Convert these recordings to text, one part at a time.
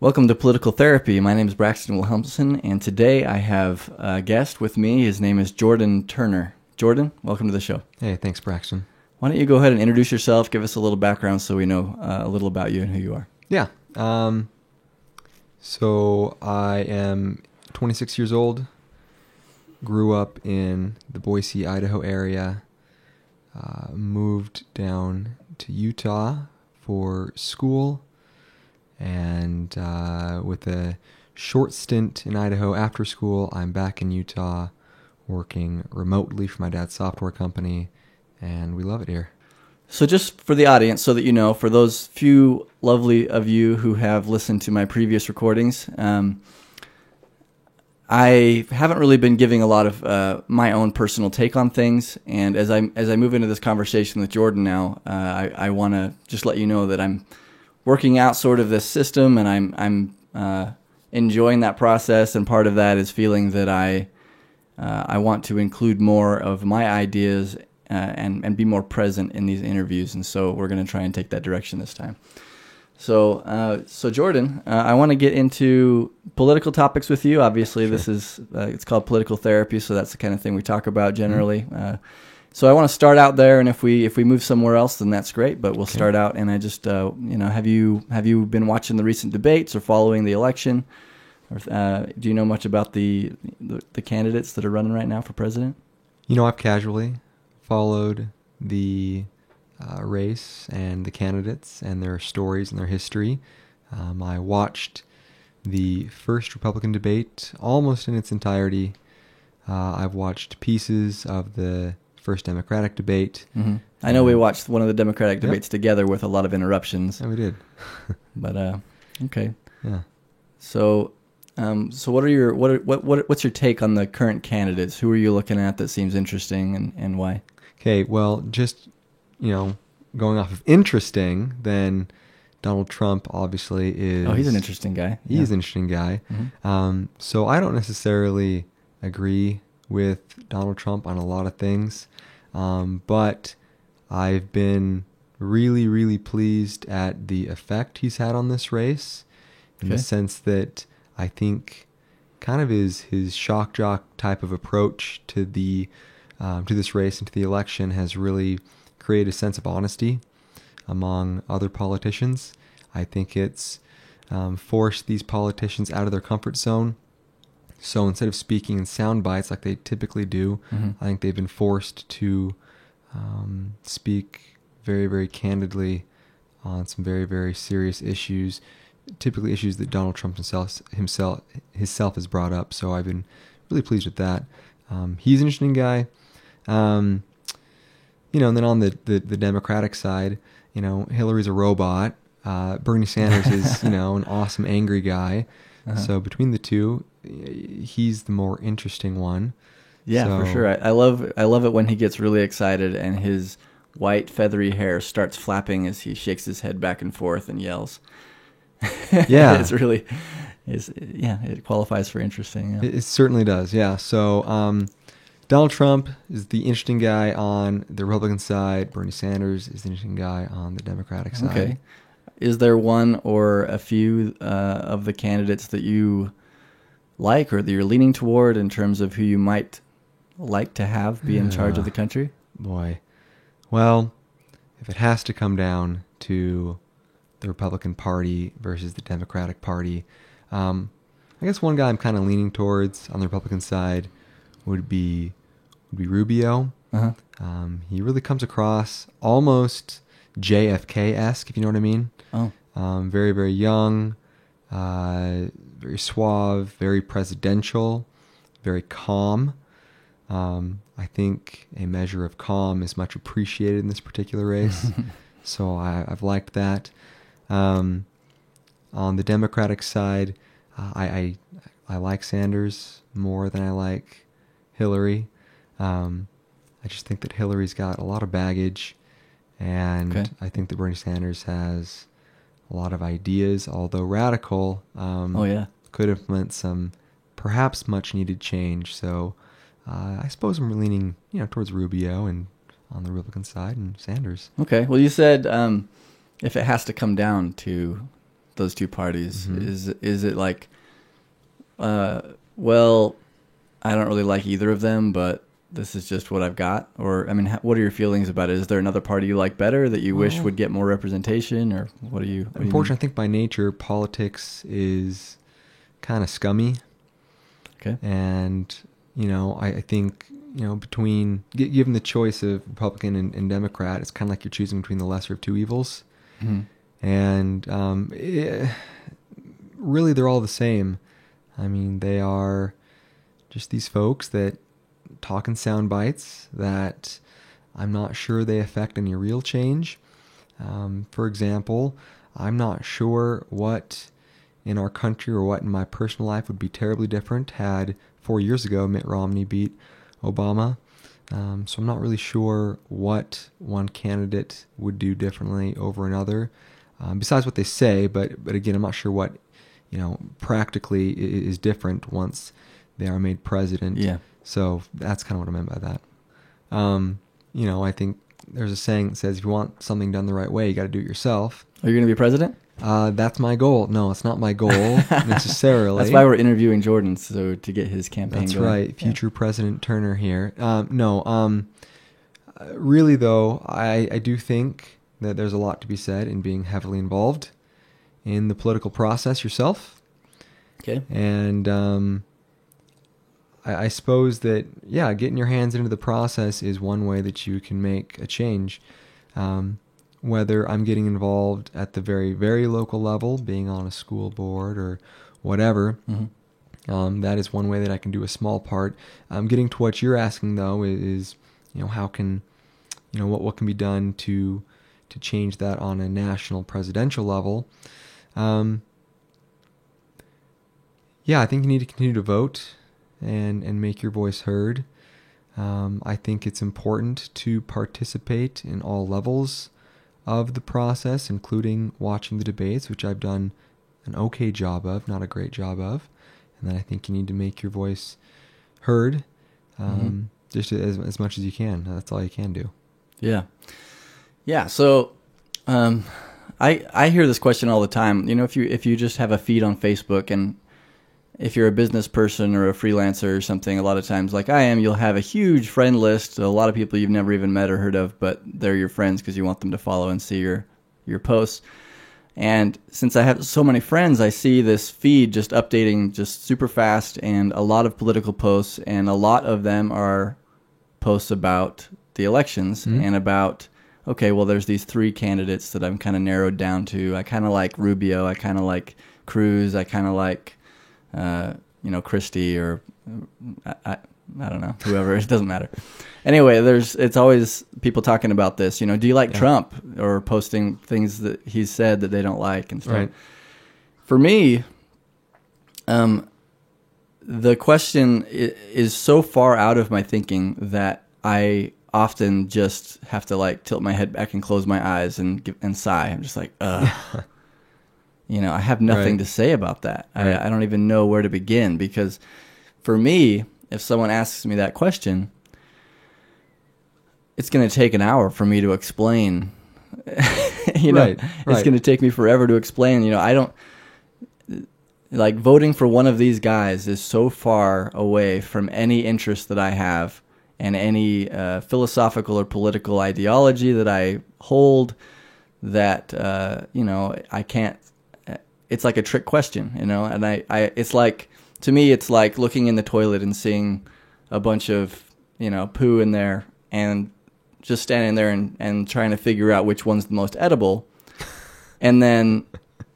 Welcome to Political Therapy. My name is Braxton Wilhelmsen, and today I have a guest with me. His name is Jordan Turner. Jordan, welcome to the show. Hey, thanks, Braxton. Why don't you go ahead and introduce yourself, give us a little background so we know a little about you and who you are. Yeah. So I am 26 years old, grew up in the Boise, Idaho area, moved down to Utah for school, and with a short stint in Idaho after school, I'm back in Utah working remotely for my dad's software company, and we love it here. So just for the audience, so that you know, for those few lovely of you who have listened to my previous recordings, I haven't really been giving a lot of my own personal take on things, and as I move into this conversation with Jordan now, I want to just let you know that I'm working out sort of this system, and I'm enjoying that process, and part of that is feeling that I want to include more of my ideas and be more present in these interviews, and so we're going to try and take that direction this time. So Jordan, I want to get into political topics with you. Obviously, Sure. This is it's called political therapy, so that's the kind of thing we talk about generally. So I want to start out there, and if we move somewhere else, then that's great. But we'll start out, and I just have you been watching the recent debates or following the election, or do you know much about the candidates that are running right now for president? I've casually followed the race and the candidates and their stories and their history. I watched the first Republican debate almost in its entirety. I've watched pieces of the first Democratic debate. Mm-hmm. I know we watched one of the Democratic debates together with a lot of interruptions. Yeah, we did. But okay. Yeah. So what's your take on the current candidates? Who are you looking at that seems interesting, and why? Okay, well, just, going off of interesting, then Donald Trump obviously is... Oh, he's an interesting guy. He's an interesting guy. Mm-hmm. So I don't necessarily agree with Donald Trump on a lot of things, but I've been really, really pleased at the effect he's had on this race, in the sense that I think kind of his shock jock type of approach to this race and to the election has really created a sense of honesty among other politicians. I think it's forced these politicians out of their comfort zone. So instead of speaking in sound bites like they typically do, I think they've been forced to speak very, very candidly on some very, very serious issues, typically issues that Donald Trump himself has brought up. So I've been really pleased with that. He's an interesting guy. And then on the Democratic side, Hillary's a robot. Bernie Sanders is, an awesome, angry guy. Uh-huh. So between the two, he's the more interesting one. Yeah, for sure. I love it when he gets really excited and his white feathery hair starts flapping as he shakes his head back and forth and yells. Yeah, it qualifies for interesting. Yeah. It certainly does. Yeah. So Donald Trump is the interesting guy on the Republican side. Bernie Sanders is the interesting guy on the Democratic side. Okay. Is there one or a few of the candidates that you like or that you're leaning toward in terms of who you might like to have be in charge of the country? Boy. Well, if it has to come down to the Republican Party versus the Democratic Party, I guess one guy I'm kind of leaning towards on the Republican side would be Rubio. Uh-huh. He really comes across almost JFK-esque, if you know what I mean. Oh. Very, very young, very suave, very presidential, very calm. I think a measure of calm is much appreciated in this particular race, so I've liked that. On the Democratic side, I like Sanders more than I like Hillary. I just think that Hillary's got a lot of baggage, and I think that Bernie Sanders has a lot of ideas, although radical. Could implement some perhaps much needed change. So I suppose I'm leaning, towards Rubio and on the Republican side and Sanders. Okay. Well, you said if it has to come down to those two parties? Mm-hmm. Is it like, well, I don't really like either of them, but this is just what I've got? Or, I mean, what are your feelings about it? Is there another party you like better that you wish would get more representation? Or what do you... Unfortunately, I think by nature, politics is kind of scummy. Okay. And, I think, between... Given the choice of Republican and Democrat, it's kind of like you're choosing between the lesser of two evils. Mm-hmm. And really, they're all the same. I mean, they are just these folks that talk in sound bites that I'm not sure they affect any real change. For example, I'm not sure what in our country or what in my personal life would be terribly different had 4 years ago Mitt Romney beat Obama. So I'm not really sure what one candidate would do differently over another, besides what they say. But again, I'm not sure what practically is different once they are made president. Yeah. So that's kind of what I meant by that. I think there's a saying that says if you want something done the right way, you got to do it yourself. Are you going to be president? That's my goal. No, it's not my goal necessarily. That's why we're interviewing Jordan, so to get his campaign That's going. right. Future President Turner here. Really though, I do think that there's a lot to be said in being heavily involved in the political process yourself. Okay. And I suppose that, getting your hands into the process is one way that you can make a change. Whether I'm getting involved at the very, very local level, being on a school board or whatever, that is one way that I can do a small part. Getting to what you're asking, though, is, how can, what can be done to change that on a national presidential level. I think you need to continue to vote and make your voice heard. I think it's important to participate in all levels of the process, including watching the debates, which I've done an okay job of, not a great job of. And then I think you need to make your voice heard just as much as you can. That's all you can do. Yeah. Yeah. So I hear this question all the time. If you just have a feed on Facebook, and if you're a business person or a freelancer or something, a lot of times, like I am, you'll have a huge friend list, a lot of people you've never even met or heard of, but they're your friends because you want them to follow and see your posts. And since I have so many friends, I see this feed just updating just super fast, and a lot of political posts, and a lot of them are posts about the elections and about, okay, well, there's these 3 candidates that I'm kind of narrowed down to. I kind of like Rubio. I kind of like Cruz. I kind of like Christie, or I don't know, whoever. It doesn't matter. Anyway, it's always people talking about this. Do you like Trump, or posting things that he's said that they don't like and stuff. Right. For me, the question is so far out of my thinking that I often just have to tilt my head back and close my eyes and sigh. I'm just like, ugh. I have nothing to say about that. Right. I don't even know where to begin, because for me, if someone asks me that question, it's going to take an hour for me to explain. It's going to take me forever to explain. I don't like voting for one of these guys is so far away from any interest that I have and any philosophical or political ideology that I hold that, I can't. It's like a trick question, and it's like, to me, it's like looking in the toilet and seeing a bunch of, poo in there, and just standing there and trying to figure out which one's the most edible. And then,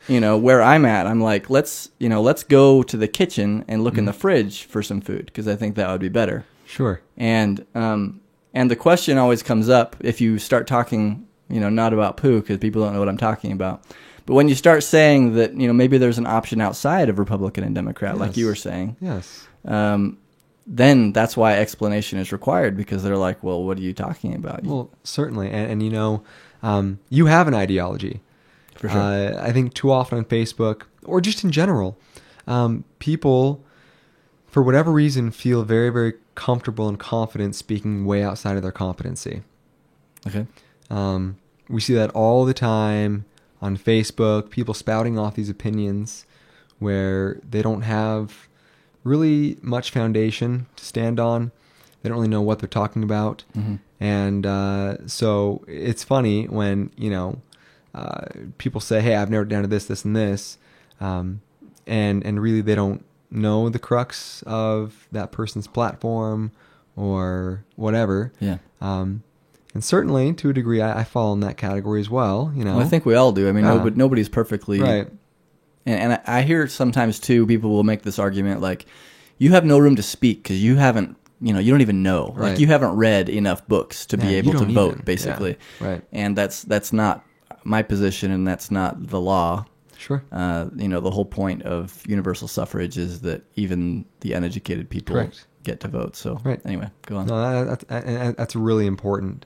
where I'm at, I'm like, let's go to the kitchen and look in the fridge for some food, because I think that would be better. Sure. And the question always comes up if you start talking, not about poo, because people don't know what I'm talking about. But when you start saying that, maybe there's an option outside of Republican and Democrat, like you were saying, yes, then that's why explanation is required, because they're like, well, what are you talking about? Well, certainly. And you have an ideology. For sure. I think too often on Facebook, or just in general, people, for whatever reason, feel very, very comfortable and confident speaking way outside of their competency. Okay. We see that all the time on Facebook, people spouting off these opinions where they don't have really much foundation to stand on. They don't really know what they're talking about. Mm-hmm. And so it's funny when, people say, hey, I've narrowed it down to this, this, and this. And really they don't know the crux of that person's platform or whatever. Yeah. And certainly, to a degree, I fall in that category as well. Well, I think we all do. I mean, nobody's perfectly right. And I hear sometimes too, people will make this argument like, you have no room to speak because you haven't, you don't even know. Right. Like you haven't read enough books to be able to vote, even. basically. Yeah. Right. And that's not my position, and that's not the law. Sure. The whole point of universal suffrage is that even the uneducated people Correct. get to vote. So right. Anyway, go on. No, that's really important.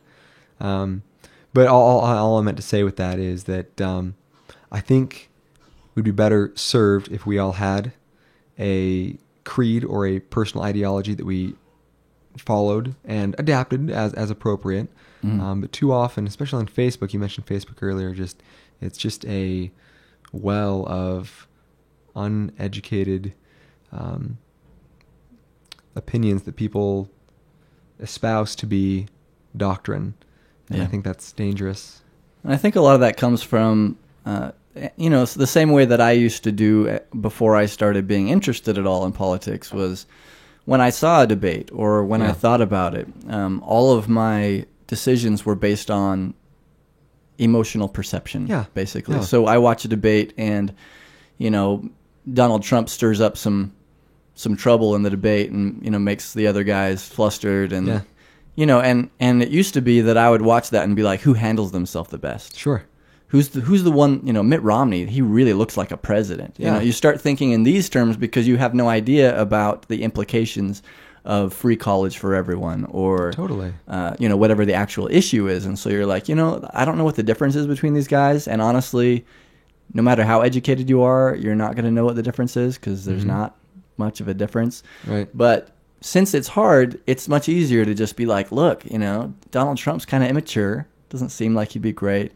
But all I meant to say with that is that I think we'd be better served if we all had a creed or a personal ideology that we followed and adapted as appropriate. Mm-hmm. But too often, especially on Facebook, you mentioned Facebook earlier, it's just a well of uneducated opinions that people espouse to be doctrine. And I think that's dangerous. And I think a lot of that comes from, it's the same way that I used to do before I started being interested at all in politics was when I saw a debate or when I thought about it, all of my decisions were based on emotional perception, basically. Yeah. So I watch a debate and, Donald Trump stirs up some trouble in the debate and, makes the other guys flustered and... and it used to be that I would watch that and be like, who handles themselves the best? Sure. Who's the one, Mitt Romney, he really looks like a president. You start thinking in these terms because you have no idea about the implications of free college for everyone or, totally. Whatever the actual issue is. And so you're like, I don't know what the difference is between these guys. And honestly, no matter how educated you are, you're not going to know what the difference is because there's not much of a difference. Right. But since it's hard, it's much easier to just be like, look, Donald Trump's kind of immature. Doesn't seem like he'd be great.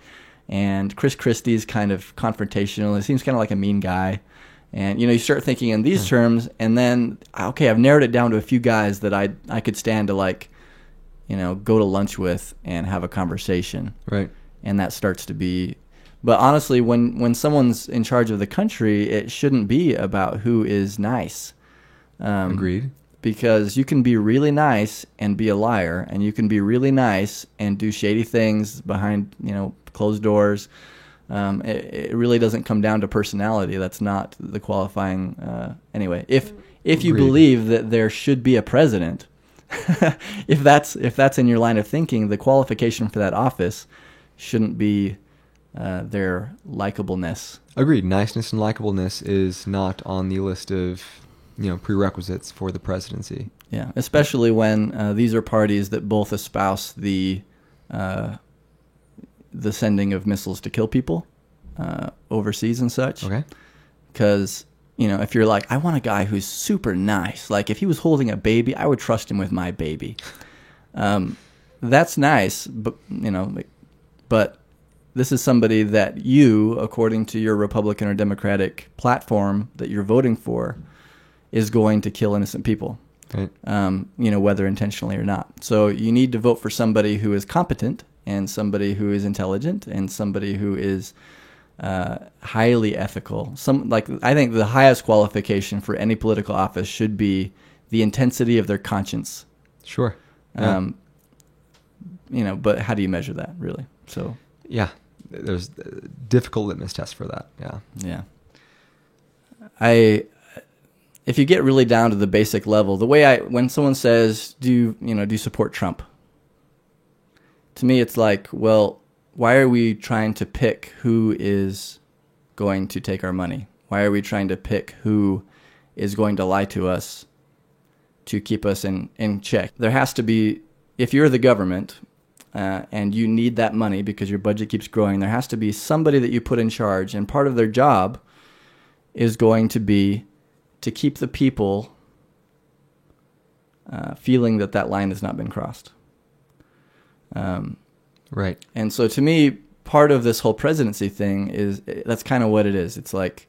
And Chris Christie's kind of confrontational. He seems kind of like a mean guy. And, you start thinking in these terms, and then, okay, I've narrowed it down to a few guys that I could stand to, like, go to lunch with and have a conversation. Right. And that starts to be... But honestly, when someone's in charge of the country, it shouldn't be about who is nice. Agreed. Because you can be really nice and be a liar, and you can be really nice and do shady things behind, closed doors. It really doesn't come down to personality. That's not the qualifying. Anyway, if you Agreed. believe that there should be a president, if that's in your line of thinking, the qualification for that office shouldn't be their likableness. Agreed. Niceness and likableness is not on the list of prerequisites for the presidency. Yeah, especially when these are parties that both espouse the sending of missiles to kill people overseas and such. Okay. Because, if you're like, I want a guy who's super nice. Like, if he was holding a baby, I would trust him with my baby. That's nice, but this is somebody that you, according to your Republican or Democratic platform that you're voting for, is going to kill innocent people, right. Whether intentionally or not. So you need to vote for somebody who is competent and somebody who is intelligent and somebody who is highly ethical. I think the highest qualification for any political office should be the intensity of their conscience. Sure. Yeah. But how do you measure that, really? So yeah, there's difficult litmus tests for that. Yeah. Yeah. If you get really down to the basic level, when someone says, do you support Trump? To me, it's like, well, why are we trying to pick who is going to take our money? Why are we trying to pick who is going to lie to us to keep us in check? There has to be, if you're the government and you need that money because your budget keeps growing, there has to be somebody that you put in charge, and part of their job is going to be to keep the people feeling that line has not been crossed. Right. And so to me, part of this whole presidency thing is that's kind of what it is. It's like,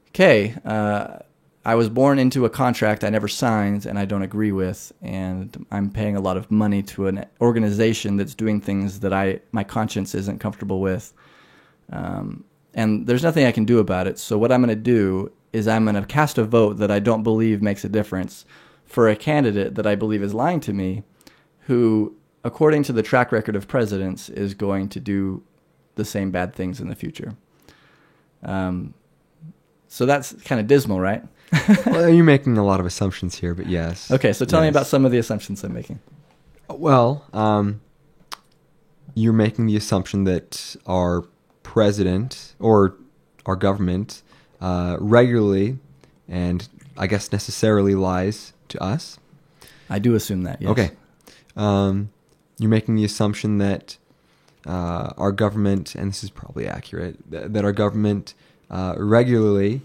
okay, I was born into a contract I never signed and I don't agree with, and I'm paying a lot of money to an organization that's doing things that my conscience isn't comfortable with. And there's nothing I can do about it. So what I'm going to do is I'm going to cast a vote that I don't believe makes a difference for a candidate that I believe is lying to me, who, according to the track record of presidents, is going to do the same bad things in the future. So that's kind of dismal, right? Well, you're making a lot of assumptions here, but yes. Okay, so tell me about some of the assumptions I'm making. Well, you're making the assumption that our president or our government regularly and I guess necessarily lies to us. I do assume that, yes. Okay. You're making the assumption that our government, and this is probably accurate, that our government regularly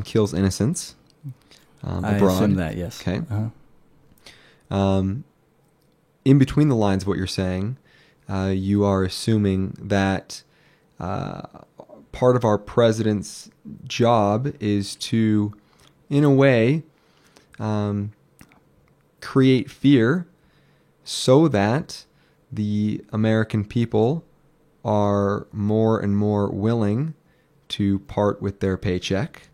kills innocents abroad. I assume that, yes. Okay. Uh-huh. In between the lines of what you're saying, you are assuming that part of our president's job is to, in a way, create fear so that the American people are more and more willing to part with their paycheck.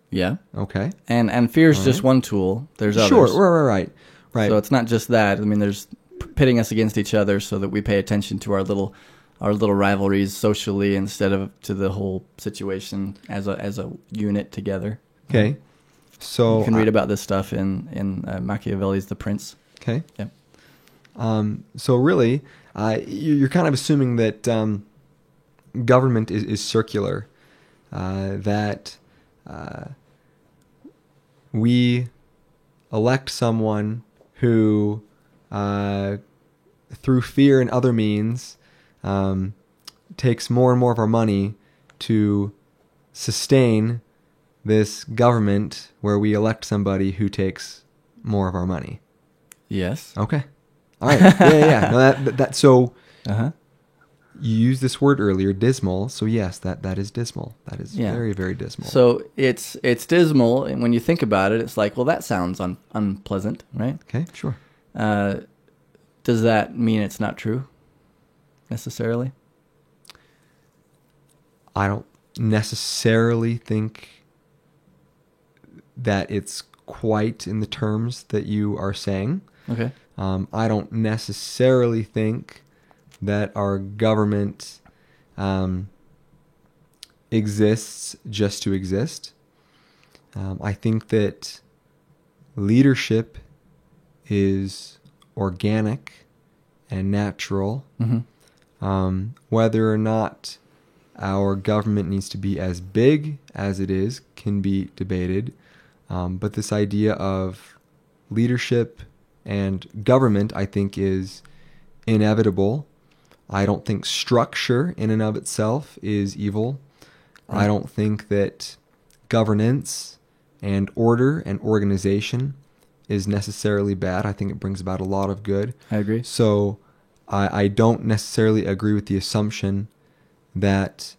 Yeah. Okay. And fear is just one tool. There's others. Sure. Right. So it's not just that. I mean, there's pitting us against each other so that we pay attention to our little rivalries socially instead of to the whole situation as a unit together. Okay. So you can read about this stuff in Machiavelli's The Prince. Okay. Yeah. So really, you're kind of assuming that government is circular, that we elect someone who, through fear and other means, takes more and more of our money to sustain this government where we elect somebody who takes more of our money. Yes. Okay. All right. Yeah. No, that so Uh-huh. you used this word earlier, dismal. So yes, that is dismal. That is very, very dismal. So it's dismal, and when you think about it, it's like, well, that sounds unpleasant, right? Okay, sure. Does that mean it's not true necessarily? I don't necessarily think that it's quite in the terms that you are saying. Okay. I don't necessarily think that our government exists just to exist. I think that leadership is organic and natural. Mm-hmm. Whether or not our government needs to be as big as it is can be debated. But this idea of leadership and government, I think, is inevitable. I don't think structure in and of itself is evil. I don't think that governance and order and organization is necessarily bad. I think it brings about a lot of good. I agree. So I don't necessarily agree with the assumption that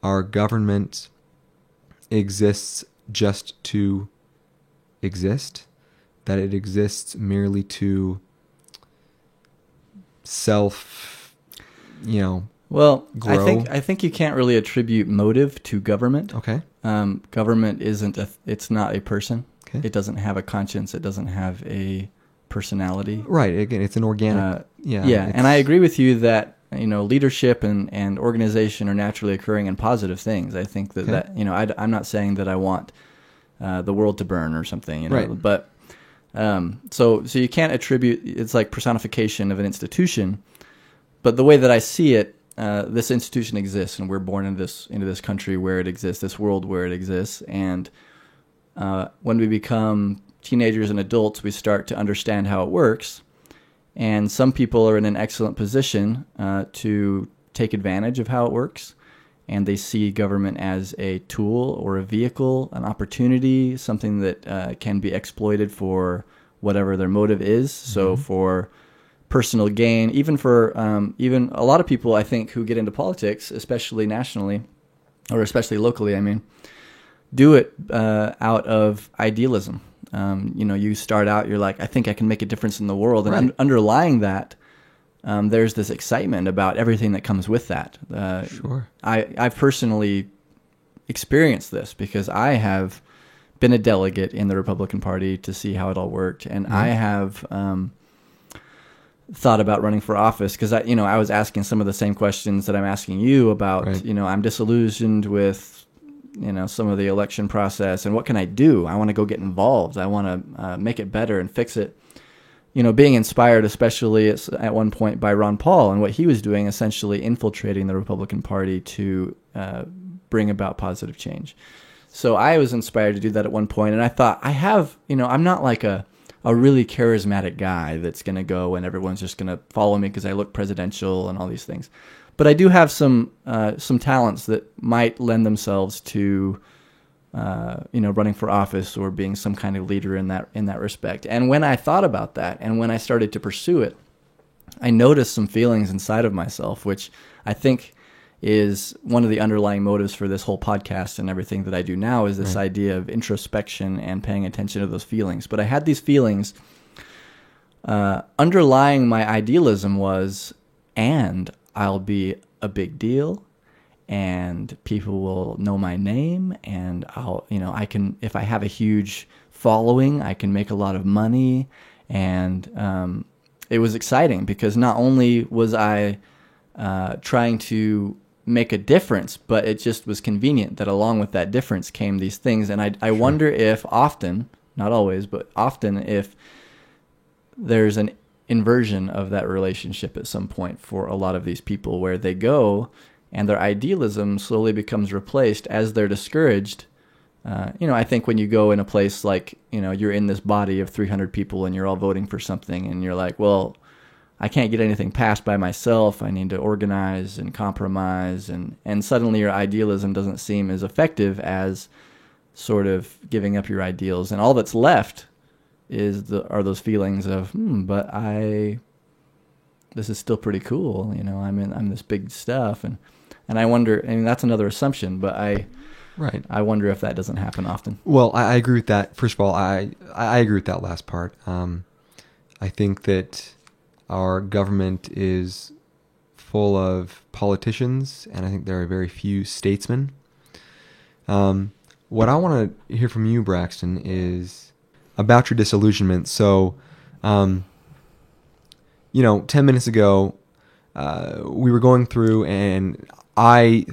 our government exists just to exist, that it exists merely to Well, grow. I think you can't really attribute motive to government. Okay. Government it's not a person. Okay. It doesn't have a conscience. It doesn't have a personality. Right. Again, it's an organic. Yeah. And I agree with you that, leadership and organization are naturally occurring and positive things. I think that, I'm not saying that I want the world to burn or something, Right. But so you can't attribute, it's like personification of an institution. But the way that I see it, this institution exists, and we're born into this country where it exists, this world where it exists. And when we become teenagers and adults, we start to understand how it works. And some people are in an excellent position to take advantage of how it works. And they see government as a tool or a vehicle, an opportunity, something that can be exploited for whatever their motive is. So for personal gain, even for even a lot of people, I think, who get into politics, especially nationally or especially locally, I mean, do it out of idealism. You start out, you're like, I think I can make a difference in the world. And Right. underlying that, there's this excitement about everything that comes with that. Sure. I've personally experienced this because I have been a delegate in the Republican Party to see how it all worked. And I have thought about running for office because I was asking some of the same questions that I'm asking you about. Right. I'm disillusioned with some of the election process, and what can I do? I want to go get involved. I want to make it better and fix it. Being inspired, especially at one point by Ron Paul and what he was doing, essentially infiltrating the Republican Party to bring about positive change. So I was inspired to do that at one point, and I thought I'm not like a really charismatic guy that's going to go and everyone's just going to follow me because I look presidential and all these things. But I do have some talents that might lend themselves to running for office or being some kind of leader in that respect. And when I thought about that, and when I started to pursue it, I noticed some feelings inside of myself, which I think is one of the underlying motives for this whole podcast and everything that I do now, is this idea of introspection and paying attention to those feelings. But I had these feelings underlying my idealism was, and I'll be a big deal, and people will know my name, and I can, if I have a huge following, I can make a lot of money. And it was exciting because not only was I trying to make a difference, but it just was convenient that along with that difference came these things. And I wonder if often, not always, but often, if there's an inversion of that relationship at some point for a lot of these people, where they go and their idealism slowly becomes replaced as they're discouraged. I think when you go in a place like, you're in this body of 300 people and you're all voting for something, and you're like, well, I can't get anything passed by myself. I need to organize and compromise. And suddenly your idealism doesn't seem as effective as sort of giving up your ideals. And all that's left are those feelings of, but this is still pretty cool. I'm this big stuff. And I wonder, that's another assumption, but I wonder if that doesn't happen often. Well, I agree with that. First of all, I agree with that last part. I think that our government is full of politicians, and I think there are very few statesmen. What I want to hear from you, Braxton, is about your disillusionment. So, 10 minutes ago, we were going through, and I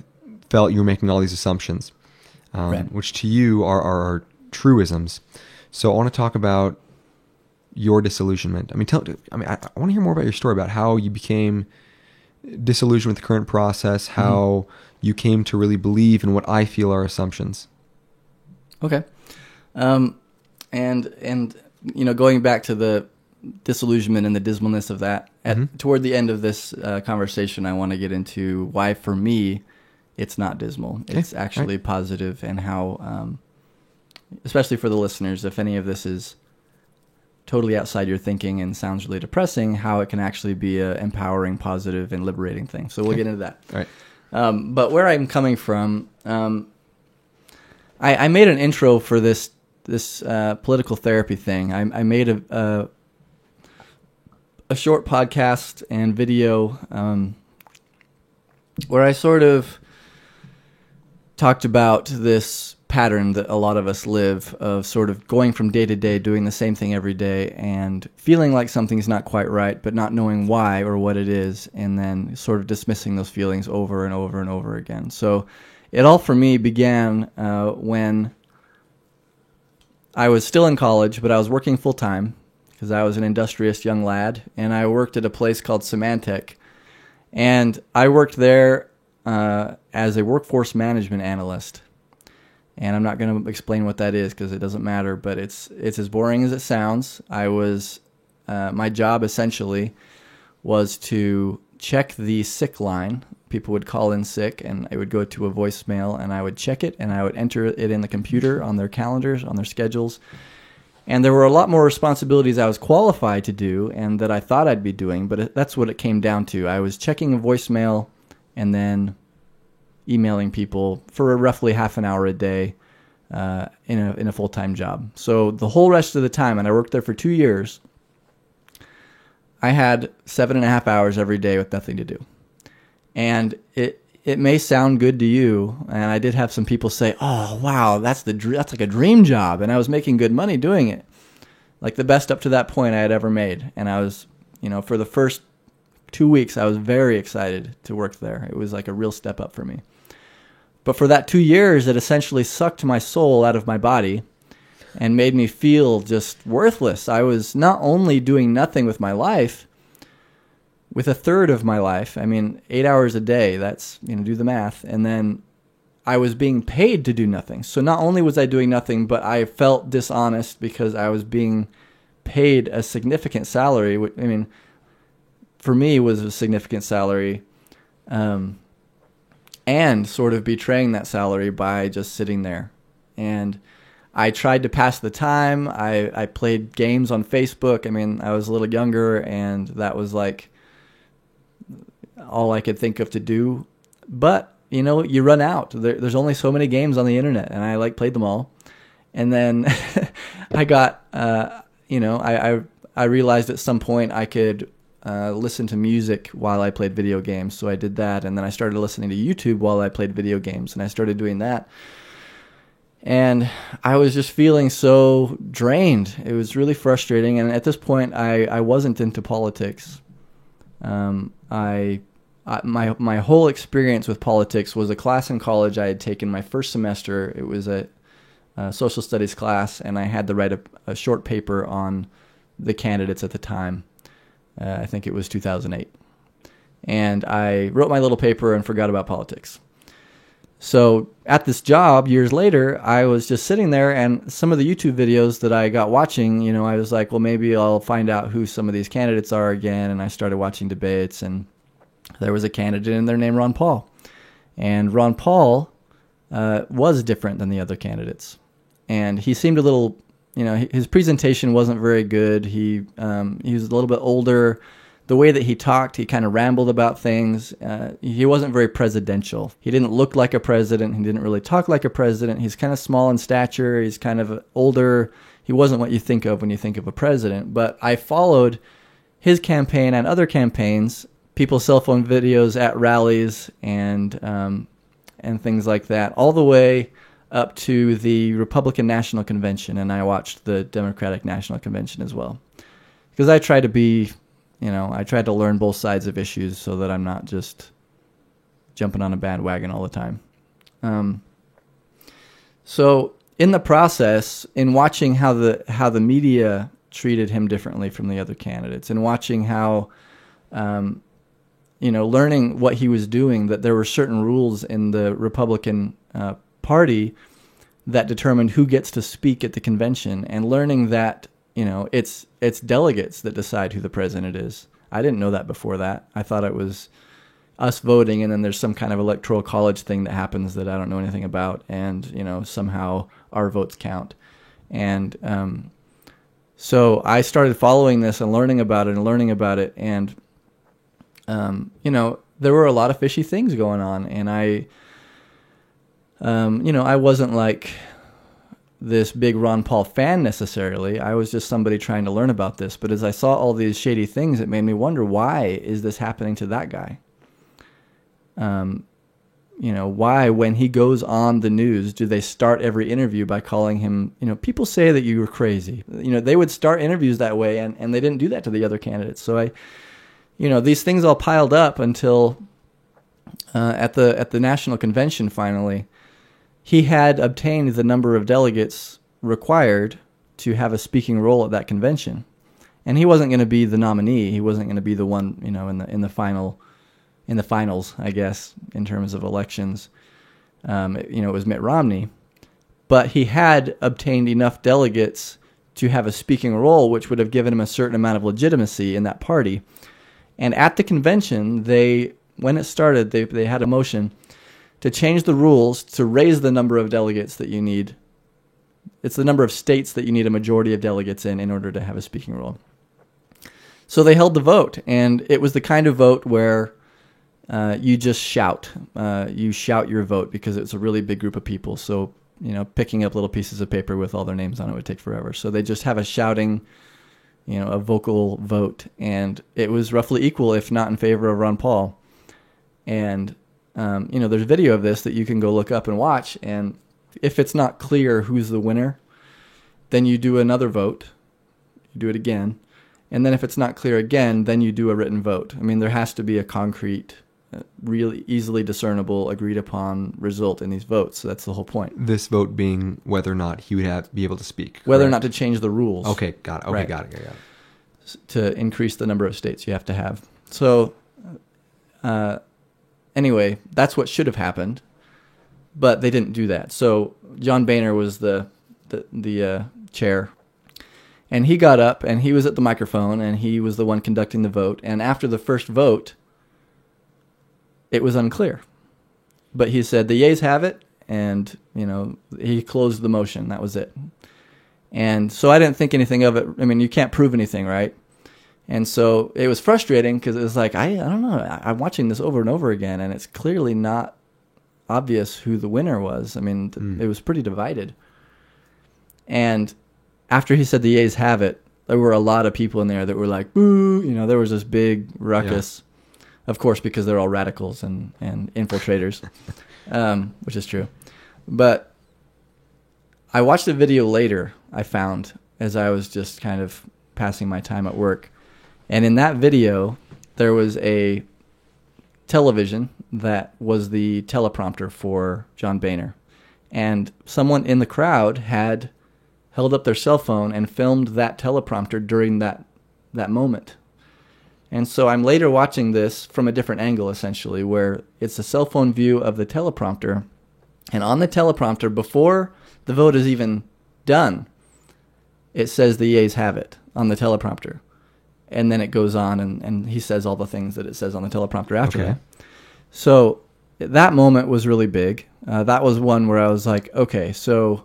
felt you were making all these assumptions, Right. which to you are truisms. So I want to talk about your disillusionment. I want to hear more about your story, about how you became disillusioned with the current process, how you came to really believe in what I feel are assumptions. Okay. And going back to the disillusionment and the dismalness of that, toward the end of this conversation, I want to get into why, for me, it's not dismal. It's actually positive, and how, especially for the listeners, if any of this is totally outside your thinking and sounds really depressing, how it can actually be an empowering, positive, and liberating thing. So we'll get into that. All right. But where I'm coming from, I made an intro for this political therapy thing. I made a short podcast and video where I sort of talked about this pattern that a lot of us live, of sort of going from day to day, doing the same thing every day, and feeling like something's not quite right, but not knowing why or what it is, and then sort of dismissing those feelings over and over and over again. So it all for me began when I was still in college, but I was working full time because I was an industrious young lad, and I worked at a place called Symantec. And I worked there as a workforce management analyst. And I'm not going to explain what that is because it doesn't matter, but it's as boring as it sounds. My job essentially was to check the sick line. People would call in sick, and I would go to a voicemail, and I would check it, and I would enter it in the computer on their calendars, on their schedules. And there were a lot more responsibilities I was qualified to do and that I thought I'd be doing, but that's what it came down to. I was checking a voicemail and then emailing people for roughly half an hour a day in a full-time job. So the whole rest of the time, and I worked there for 2 years, I had 7.5 hours every day with nothing to do. And it may sound good to you, and I did have some people say, "Oh, wow, that's like a dream job," and I was making good money doing it, like the best up to that point I had ever made. And I was, for the first 2 weeks, I was very excited to work there. It was like a real step up for me. But for that 2 years, it essentially sucked my soul out of my body and made me feel just worthless. I was not only doing nothing with my life, with a third of my life, 8 hours a day, that's, do the math. And then I was being paid to do nothing. So not only was I doing nothing, but I felt dishonest because I was being paid a significant salary. For me, it was a significant salary, and sort of betraying that salary by just sitting there. And I tried to pass the time. I played games on Facebook. I was a little younger, and that was like all I could think of to do. But, you run out. There's only so many games on the internet, and I played them all. And then I got, I realized at some point I could listen to music while I played video games. So I did that. And then I started listening to YouTube while I played video games, and I started doing that. And I was just feeling so drained. It was really frustrating. And at this point, I wasn't into politics. My whole experience with politics was a class in college I had taken my first semester. It was a social studies class, and I had to write a short paper on the candidates at the time. I think it was 2008. And I wrote my little paper and forgot about politics. So at this job, years later, I was just sitting there, and some of the YouTube videos that I got watching, I was like, well, maybe I'll find out who some of these candidates are again. And I started watching debates, and there was a candidate in there named Ron Paul. And Ron Paul was different than the other candidates. And he seemed a little, his presentation wasn't very good. He was a little bit older. The way that he talked, he kind of rambled about things. He wasn't very presidential. He didn't look like a president. He didn't really talk like a president. He's kind of small in stature. He's kind of older. He wasn't what you think of when you think of a president. But I followed his campaign and other campaigns, people's cell phone videos at rallies and things like that, all the way up to the Republican National Convention. And I watched the Democratic National Convention as well, because I try to be... I tried to learn both sides of issues so that I'm not just jumping on a bandwagon all the time. So in the process, in watching how the media treated him differently from the other candidates, and watching how, learning what he was doing, that there were certain rules in the Republican Party that determined who gets to speak at the convention, and learning that it's delegates that decide who the president is. I didn't know that before that. I thought it was us voting, and then there's some kind of electoral college thing that happens that I don't know anything about, and somehow our votes count. And so I started following this and learning about it, and there were a lot of fishy things going on, and I wasn't like this big Ron Paul fan necessarily. I was just somebody trying to learn about this. But as I saw all these shady things, it made me wonder, why is this happening to that guy? Why, when he goes on the news, do they start every interview by calling him, people say that you were crazy. They would start interviews that way, and they didn't do that to the other candidates. So these things all piled up until at the national convention finally, he had obtained the number of delegates required to have a speaking role at that convention, and he wasn't going to be the nominee. He wasn't going to be the one, in the finals, I guess, in terms of elections. It was Mitt Romney, but he had obtained enough delegates to have a speaking role, which would have given him a certain amount of legitimacy in that party. And at the convention, when it started, they had a motion to change the rules to raise the number of delegates that you need it's the number of states that you need a majority of delegates in order to have a speaking role. So they held the vote, and it was the kind of vote where you just shout. You shout your vote because it's a really big group of people. So, picking up little pieces of paper with all their names on it would take forever. So they just have a shouting, a vocal vote, and it was roughly equal, if not in favor of Ron Paul. And, there's video of this that you can go look up and watch, and if it's not clear who's the winner, then you do another vote. You do it again. And then if it's not clear again, then you do a written vote. I mean, there has to be a concrete, really easily discernible, agreed upon result in these votes. So that's the whole point. This vote being whether or not he would be able to speak. Correct? Whether or not to change the rules. Okay, got it. Okay, right. got it. To increase the number of states you have to have. So, anyway, that's what should have happened, but they didn't do that. So John Boehner was the chair. And he got up, and he was at the microphone, and he was the one conducting the vote. And after the first vote, it was unclear. But he said, the yeas have it, and, he closed the motion. That was it. And so I didn't think anything of it. I mean, you can't prove anything, right? And so it was frustrating because it was like, I don't know. I'm watching this over and over again, and it's clearly not obvious who the winner was. I mean, it was pretty divided. And after he said the yeas have it, there were a lot of people in there that were like, boo, there was this big ruckus, of course, because they're all radicals and infiltrators, which is true. But I watched a video later, I found, as I was just kind of passing my time at work. And in that video, there was a television that was the teleprompter for John Boehner. And someone in the crowd had held up their cell phone and filmed that teleprompter during that moment. And so I'm later watching this from a different angle, essentially, where it's a cell phone view of the teleprompter. And on the teleprompter, before the vote is even done, it says the yeas have it on the teleprompter. And then it goes on, and he says all the things that it says on the teleprompter after that. So that moment was really big. That was one where I was like, okay, so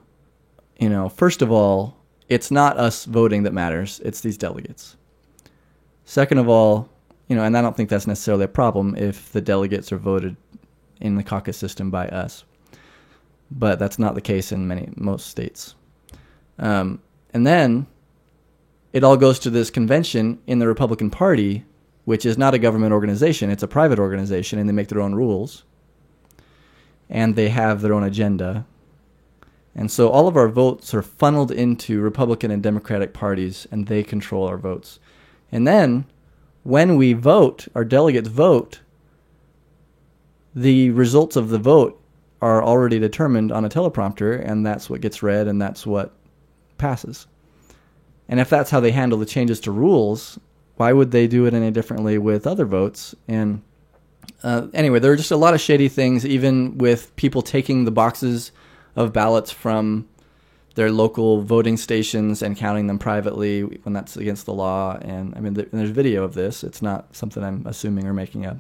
first of all, it's not us voting that matters. It's these delegates. Second of all, and I don't think that's necessarily a problem if the delegates are voted in the caucus system by us. But that's not the case in most states. And then it all goes to this convention in the Republican Party, which is not a government organization. It's a private organization, and they make their own rules. And they have their own agenda. And so all of our votes are funneled into Republican and Democratic parties, and they control our votes. And then when we vote, our delegates vote, the results of the vote are already determined on a teleprompter, and that's what gets read, and that's what passes. And if that's how they handle the changes to rules, why would they do it any differently with other votes? And anyway, there are just a lot of shady things, even with people taking the boxes of ballots from their local voting stations and counting them privately when that's against the law. And I mean, there's video of this. It's not something I'm assuming or making up.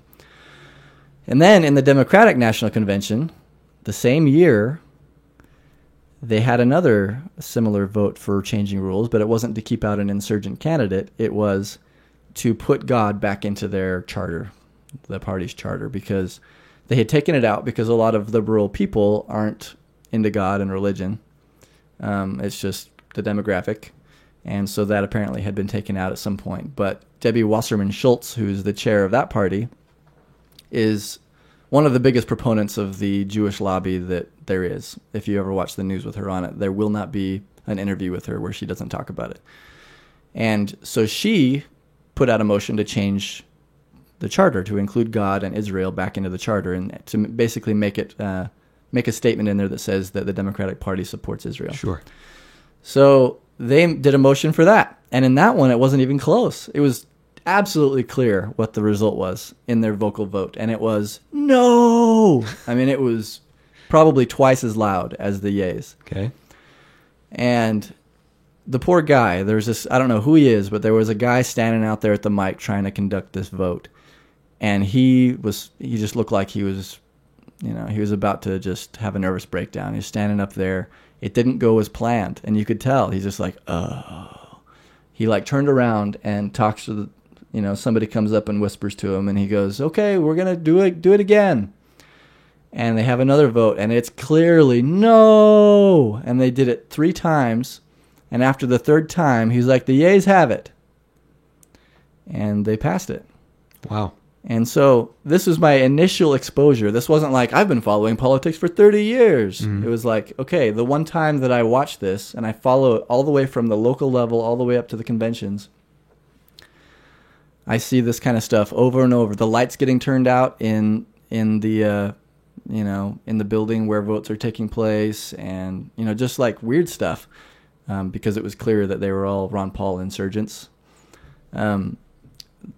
And then in the Democratic National Convention, the same year, they had another similar vote for changing rules, but it wasn't to keep out an insurgent candidate. It was to put God back into their charter, the party's charter, because they had taken it out because a lot of liberal people aren't into God and religion. It's just the demographic. And so that apparently had been taken out at some point. But Debbie Wasserman Schultz, who's the chair of that party, is one of the biggest proponents of the Jewish lobby that there is. If you ever watch the news with her on it, there will not be an interview with her where she doesn't talk about it. And so she put out a motion to change the charter to include God and Israel back into the charter and to basically make it make a statement in there that says that the Democratic Party supports Israel. Sure. So they did a motion for that. And in that one, it wasn't even close. It was absolutely clear what the result was in their vocal vote. And it was no. I mean, it was probably twice as loud as the yeas. Okay. And the poor guy, there's this, I don't know who he is, but there was a guy standing out there at the mic trying to conduct this vote. And he just looked like he was He was about to just have a nervous breakdown. He's standing up there. It didn't go as planned, and you could tell. He's just like, oh. He like turned around and talks to somebody comes up and whispers to him, and he goes, okay, we're going to do it again. And they have another vote, and it's clearly no. And they did it 3 times, and after the 3rd time, he's like, the yeas have it. And they passed it. Wow. And so this was my initial exposure. This wasn't like, I've been following politics for 30 years. Mm-hmm. It was like, okay, the one time that I watched this, and I follow it all the way from the local level all the way up to the conventions, I see this kind of stuff over and over. The lights getting turned out in the in the building where votes are taking place, and just like weird stuff, because it was clear that they were all Ron Paul insurgents.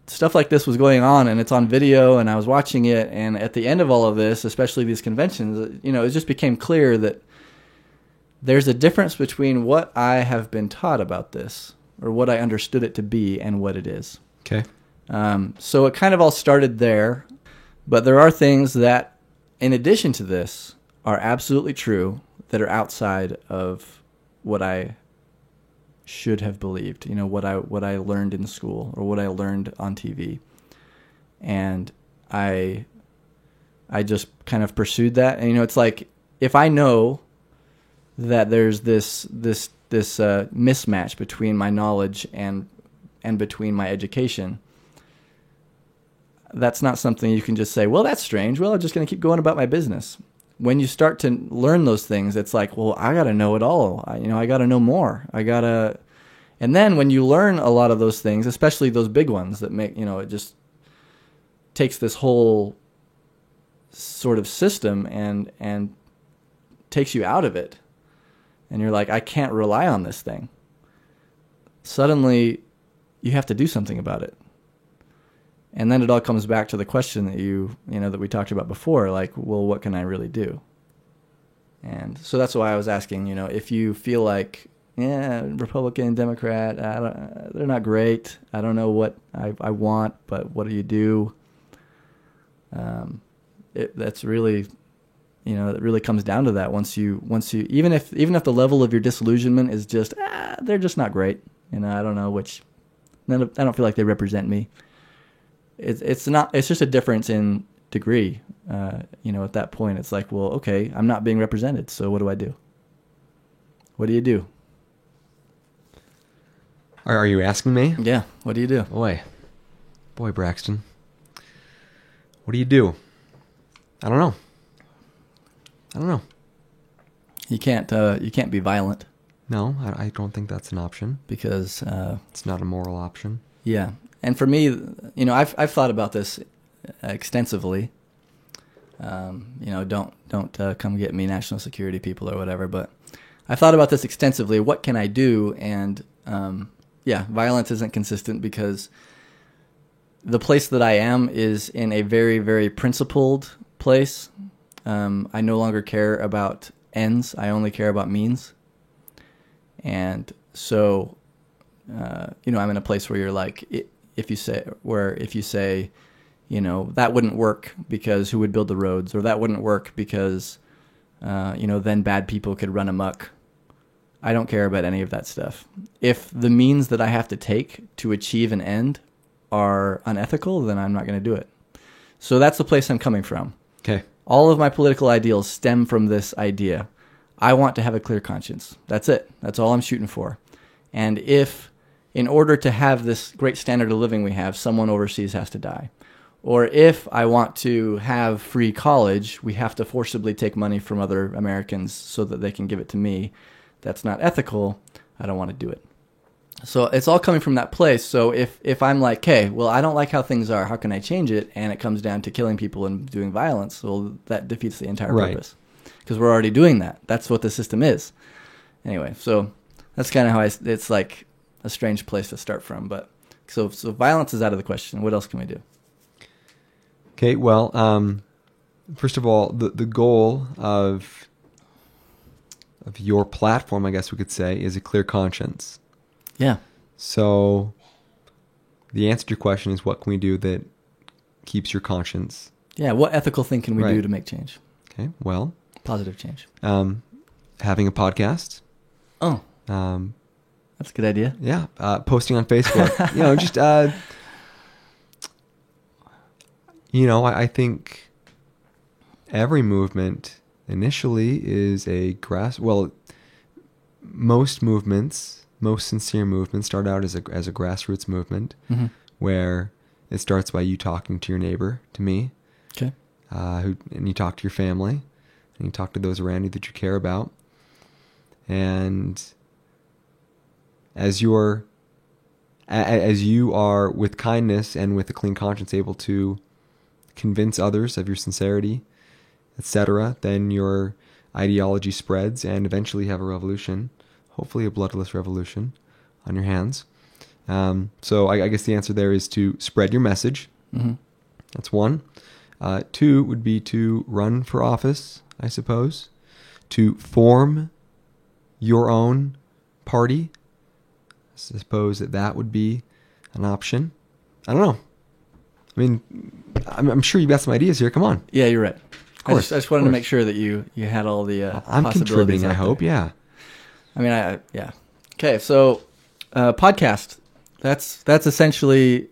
Stuff like this was going on, and it's on video, and I was watching it, and at the end of all of this, especially these conventions, it just became clear that there's a difference between what I have been taught about this, or what I understood it to be, and what it is. Okay. So it kind of all started there, but there are things that, in addition to this, are absolutely true that are outside of what I should have believed, what I learned in school or what I learned on TV. And I just kind of pursued that. And, it's like, if I know that there's this mismatch between my knowledge and between my education, that's not something you can just say, well, that's strange. Well, I'm just going to keep going about my business. When you start to learn those things, it's like, well, I got to know it all. I got to know more. And then when you learn a lot of those things, especially those big ones that make, it just takes this whole sort of system and takes you out of it. And you're like, I can't rely on this thing. Suddenly, you have to do something about it. And then it all comes back to the question that that we talked about before, like, well, what can I really do? And so that's why I was asking, if you feel like, Republican, Democrat, they're not great. I don't know what I want, but what do you do? That's really, it really comes down to that. Once you, even if the level of your disillusionment is just, they're just not great. I don't know I don't feel like they represent me. It's just a difference in degree. At that point, it's like, well, okay, I'm not being represented. So what do I do? What do you do? Are you asking me? Yeah. What do you do? Boy, Braxton. What do you do? I don't know. You can't be violent. No, I don't think that's an option. Because it's not a moral option. Yeah. And for me, I've thought about this extensively. Don't come get me, national security people or whatever. But I thought about this extensively. What can I do? And violence isn't consistent because the place that I am is in a very, very principled place. I no longer care about ends. I only care about means. And so, I'm in a place where you're like, if you say, that wouldn't work because who would build the roads, or that wouldn't work because, then bad people could run amok. I don't care about any of that stuff. If the means that I have to take to achieve an end are unethical, then I'm not going to do it. So that's the place I'm coming from. Okay. All of my political ideals stem from this idea. I want to have a clear conscience. That's it. That's all I'm shooting for. And if, in order to have this great standard of living we have, someone overseas has to die, or if I want to have free college, we have to forcibly take money from other Americans so that they can give it to me, that's not ethical. I don't want to do it. So it's all coming from that place. So if I'm like, okay, well, I don't like how things are, how can I change it? And it comes down to killing people and doing violence. Well, that defeats the entire purpose. Because we're already doing that. That's what the system is. Anyway, so that's kind of how it's like a strange place to start from. But so violence is out of the question. What else can we do? Okay, well, first of all, the goal of your platform, I guess we could say, is a clear conscience. Yeah. So the answer to your question is, what can we do that keeps your conscience? Yeah, what ethical thing can we do to make change? Okay, well, Positive change. having a podcast. Oh, Um, that's a good idea. yeah, posting on Facebook. Just I think every movement initially is a most movements, most sincere movements start out as a grassroots movement, Mm-hmm. where it starts by you talking to your neighbor, to me, Okay. and you talk to your family, and you talk to those around you that you care about, and as you are with kindness and with a clean conscience able to convince others of your sincerity, etc., then your ideology spreads and eventually have a revolution, hopefully a bloodless revolution, on your hands. So I guess the answer there is to spread your message. Mm-hmm. That's one. Two would be to run for office, I suppose, to form your own party. I suppose that would be an option. I don't know. I mean, I'm sure you've got some ideas here. Come on. Yeah, you're right. Of course. I just wanted to make sure that you had all the I'm possibilities contributing, I out hope. there. Yeah. I mean, yeah. Okay, so podcast. That's essentially.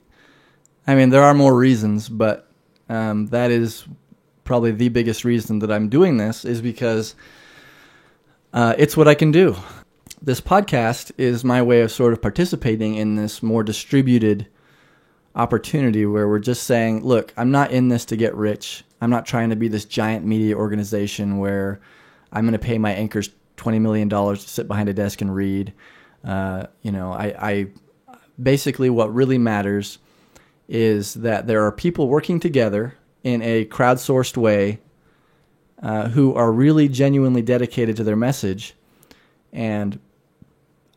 I mean, there are more reasons, but that is probably the biggest reason that I'm doing this is because it's what I can do. This podcast is my way of sort of participating in this more distributed opportunity where we're just saying, look, I'm not in this to get rich. I'm not trying to be this giant media organization where I'm going to pay my anchors $20 million to sit behind a desk and read. I basically what really matters is that there are people working together in a crowdsourced way who are really genuinely dedicated to their message, and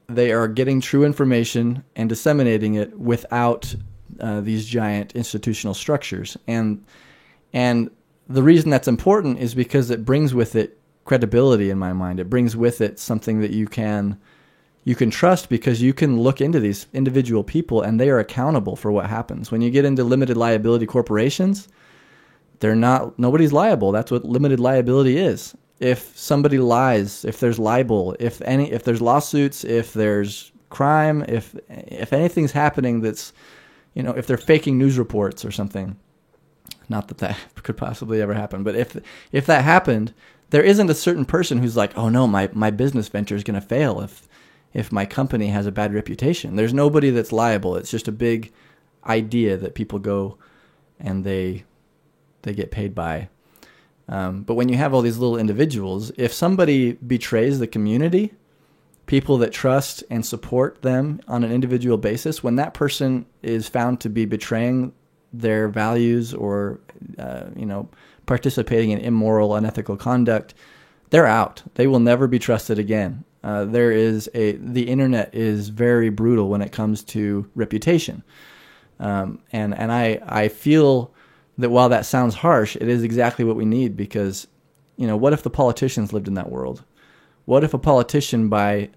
they are getting true information and disseminating it without these giant institutional structures. And the reason that's important is because it brings with it credibility in my mind. It brings with it something that you can trust, because you can look into these individual people and they are accountable for what happens. When you get into limited liability corporations, nobody's liable. That's what limited liability is. If somebody lies, if there's libel, if there's lawsuits, if there's crime, if anything's happening that's, if they're faking news reports or something, not that could possibly ever happen, but if that happened, there isn't a certain person who's like, oh no, my business venture is going to fail if my company has a bad reputation. There's nobody that's liable. It's just a big idea that people go and they get paid by. But when you have all these little individuals, if somebody betrays the community, people that trust and support them on an individual basis, when that person is found to be betraying their values or, participating in immoral, unethical conduct, they're out. They will never be trusted again. The internet is very brutal when it comes to reputation. And I feel that while that sounds harsh, it is exactly what we need, because, what if the politicians lived in that world? What if a politician, by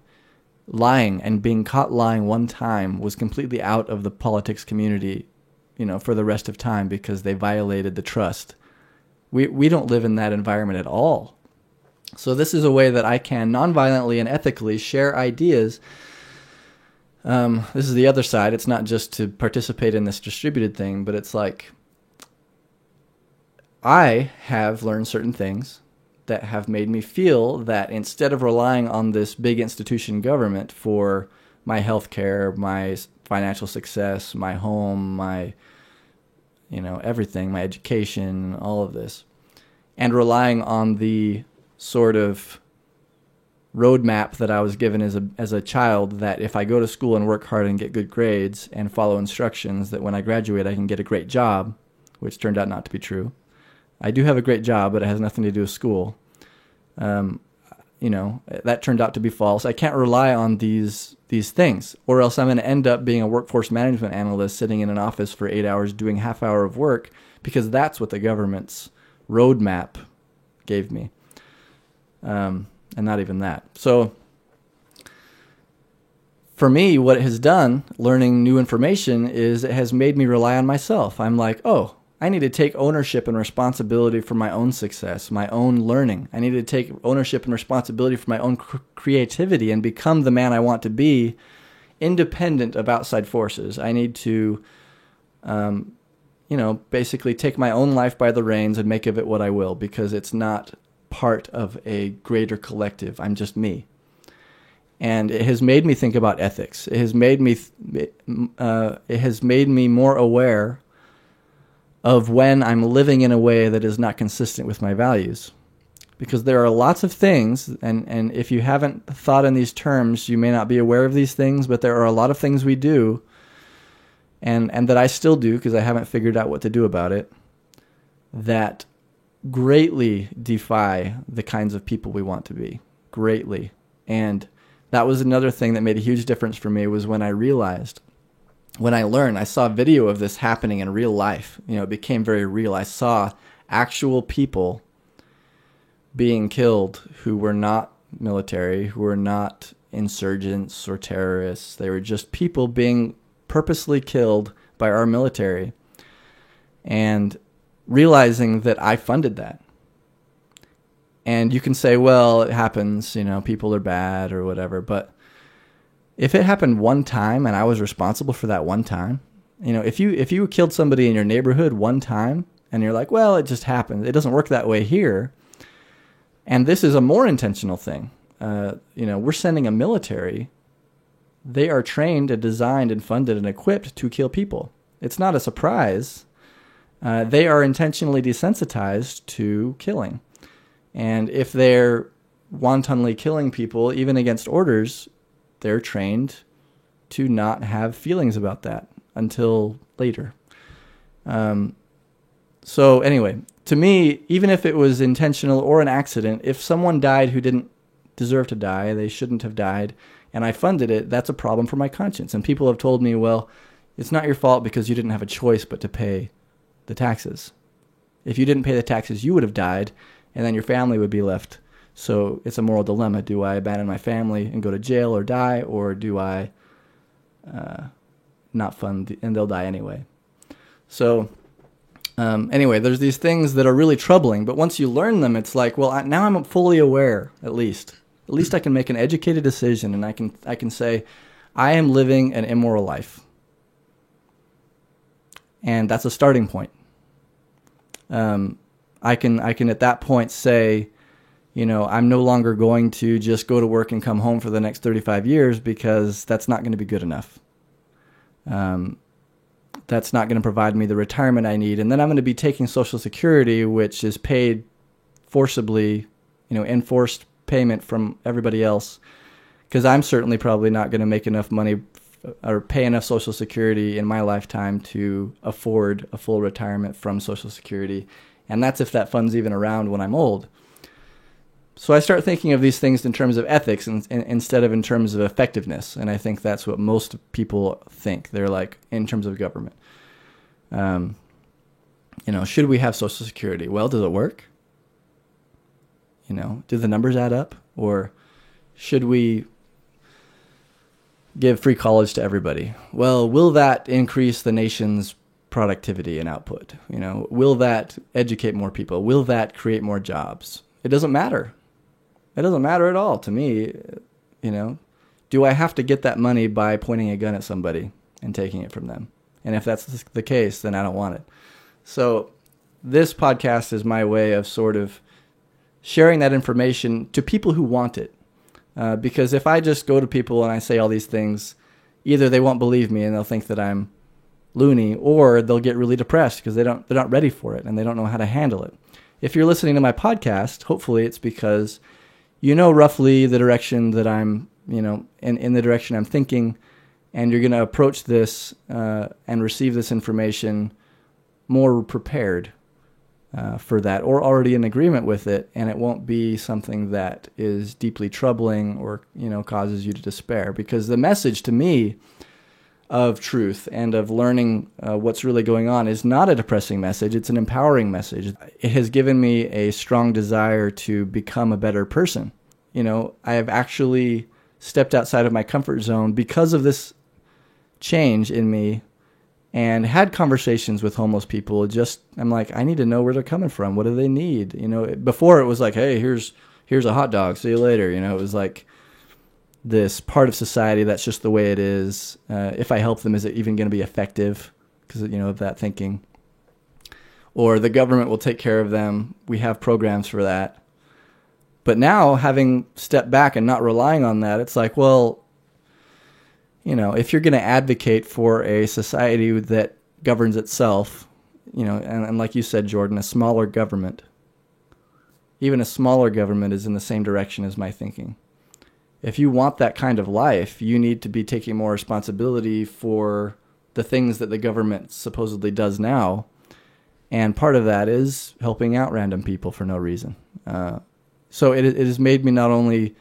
lying and being caught lying one time, was completely out of the politics community, for the rest of time because they violated the trust? We don't live in that environment at all. So this is a way that I can nonviolently and ethically share ideas. This is the other side. It's not just to participate in this distributed thing, but it's like, I have learned certain things that have made me feel that instead of relying on this big institution government for my healthcare, my financial success, my home, my, everything, my education, all of this, and relying on the sort of roadmap that I was given as a child, that if I go to school and work hard and get good grades and follow instructions, that when I graduate I can get a great job, which turned out not to be true. I do have a great job, but it has nothing to do with school. That turned out to be false. I can't rely on these things, or else I'm going to end up being a workforce management analyst sitting in an office for 8 hours doing half hour of work, because that's what the government's roadmap gave me. And not even that. So for me, what it has done, learning new information, is it has made me rely on myself. I'm like, oh, I need to take ownership and responsibility for my own success, my own learning. I need to take ownership and responsibility for my own creativity and become the man I want to be, independent of outside forces. I need to, basically take my own life by the reins and make of it what I will, because it's not part of a greater collective. I'm just me. And it has made me think about ethics. It has made me more aware of when I'm living in a way that is not consistent with my values. Because there are lots of things, and if you haven't thought in these terms, you may not be aware of these things, but there are a lot of things we do, and that I still do because I haven't figured out what to do about it, that greatly defy the kinds of people we want to be. Greatly. And that was another thing that made a huge difference for me, was when I realized, when I learned, I saw a video of this happening in real life. It became very real. I saw actual people being killed who were not military, who were not insurgents or terrorists. They were just people being purposely killed by our military, and realizing that I funded that. And you can say, well, it happens, people are bad or whatever, but if it happened one time and I was responsible for that one time, if you killed somebody in your neighborhood one time and you're like, well, it just happened. It doesn't work that way here. And this is a more intentional thing. We're sending a military. They are trained and designed and funded and equipped to kill people. It's not a surprise. They are intentionally desensitized to killing. And if they're wantonly killing people, even against orders, they're trained to not have feelings about that until later. So anyway, to me, even if it was intentional or an accident, if someone died who didn't deserve to die, they shouldn't have died, and I funded it, that's a problem for my conscience. And people have told me, well, it's not your fault because you didn't have a choice but to pay the taxes. If you didn't pay the taxes, you would have died, and then your family would be left. So it's a moral dilemma. Do I abandon my family and go to jail or die, or do I not fund and they'll die anyway? So anyway, there's these things that are really troubling, but once you learn them, it's like, well, now I'm fully aware, at least. At least I can make an educated decision, and I can say, I am living an immoral life. And that's a starting point. I can at that point say, I'm no longer going to just go to work and come home for the next 35 years, because that's not going to be good enough. That's not going to provide me the retirement I need. And then I'm going to be taking Social Security, which is paid forcibly, enforced payment from everybody else, because I'm certainly probably not going to make enough money or pay enough Social Security in my lifetime to afford a full retirement from Social Security. And that's if that fund's even around when I'm old. So I start thinking of these things in terms of ethics instead of in terms of effectiveness. And I think that's what most people think. They're like, in terms of government. Should we have Social Security? Well, does it work? Do the numbers add up? Or should we give free college to everybody? Well, will that increase the nation's productivity and output? Will that educate more people? Will that create more jobs? It doesn't matter. It doesn't matter at all to me. Do I have to get that money by pointing a gun at somebody and taking it from them? And if that's the case, then I don't want it. So this podcast is my way of sort of sharing that information to people who want it. Because if I just go to people and I say all these things, either they won't believe me and they'll think that I'm loony, or they'll get really depressed because they're not ready for it and they don't know how to handle it. If you're listening to my podcast, hopefully it's because you know roughly the direction that I'm, in the direction I'm thinking, and you're going to approach this and receive this information more prepared for that, or already in agreement with it, and it won't be something that is deeply troubling or causes you to despair. Because the message to me of truth and of learning what's really going on is not a depressing message. It's an empowering message. It has given me a strong desire to become a better person. I have actually stepped outside of my comfort zone because of this change in me, and had conversations with homeless people. Just, I'm like, I need to know where they're coming from. What do they need? You know, before it was like, hey, here's a hot dog. See you later. You know, it was like this part of society that's just the way it is. If I help them, is it even going to be effective? Because, you know, of that thinking. Or the government will take care of them. We have programs for that. But now, having stepped back and not relying on that, it's like, well, you know, if you're going to advocate for a society that governs itself, you know, and like you said, Jordan, a smaller government, even a smaller government is in the same direction as my thinking. If you want that kind of life, you need to be taking more responsibility for the things that the government supposedly does now. And part of that is helping out random people for no reason. So it has made me not only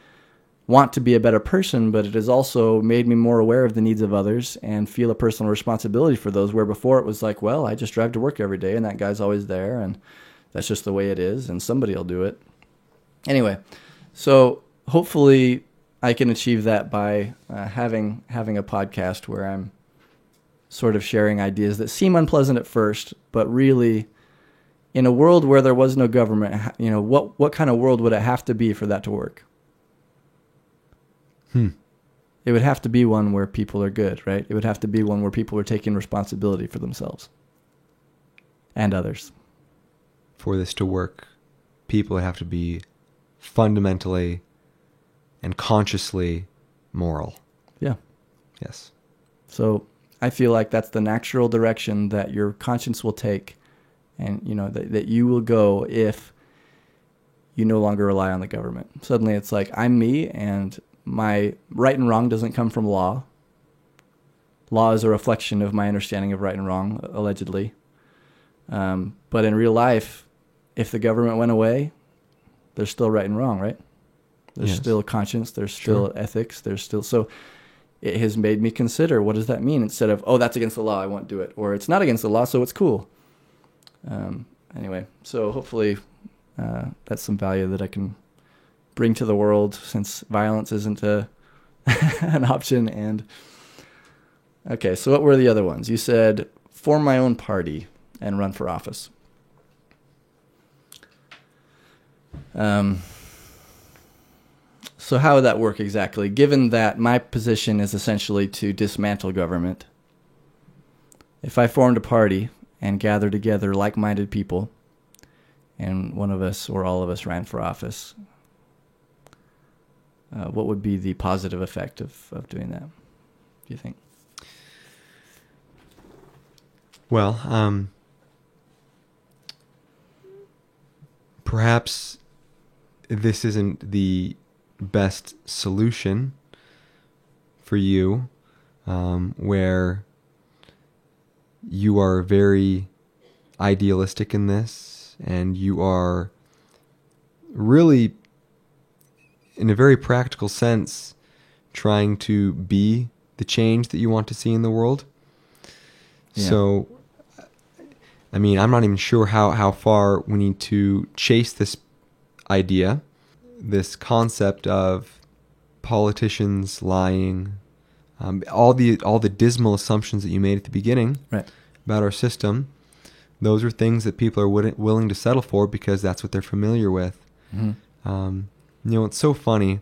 want to be a better person, but it has also made me more aware of the needs of others and feel a personal responsibility for those, where before it was like, well, I just drive to work every day and that guy's always there and that's just the way it is and somebody will do it. Anyway, so hopefully I can achieve that by having a podcast where I'm sort of sharing ideas that seem unpleasant at first, but really, in a world where there was no government, you know, what kind of world would it have to be for that to work? It would have to be one where people are good, right? It would have to be one where people are taking responsibility for themselves and others. For this to work, people would have to be fundamentally and consciously moral. Yeah. Yes. So I feel like that's the natural direction that your conscience will take, and you know that you will go if you no longer rely on the government. Suddenly it's like, I'm me, and my right and wrong doesn't come from law. Law is a reflection of my understanding of right and wrong, allegedly. But in real life, if the government went away, there's still right and wrong, right? There's still conscience, there's still ethics, there's still... So it has made me consider, what does that mean? Instead of, oh, that's against the law, I won't do it. Or it's not against the law, so it's cool. Anyway, so hopefully that's some value that I can bring to the world, since violence isn't an option. And okay, so what were the other ones? You said form my own party and run for office. So how would that work exactly? Given that my position is essentially to dismantle government, if I formed a party and gathered together like-minded people, and one of us or all of us ran for office, what would be the positive effect of doing that, do you think? Well, perhaps this isn't the best solution for you, where you are very idealistic in this, and you are really, in a very practical sense, trying to be the change that you want to see in the world. Yeah. So, I mean, I'm not even sure how far we need to chase this idea, this concept of politicians lying, all the dismal assumptions that you made at the beginning about our system. Those are things that people are willing to settle for because that's what they're familiar with. Mm-hmm. You know, it's so funny.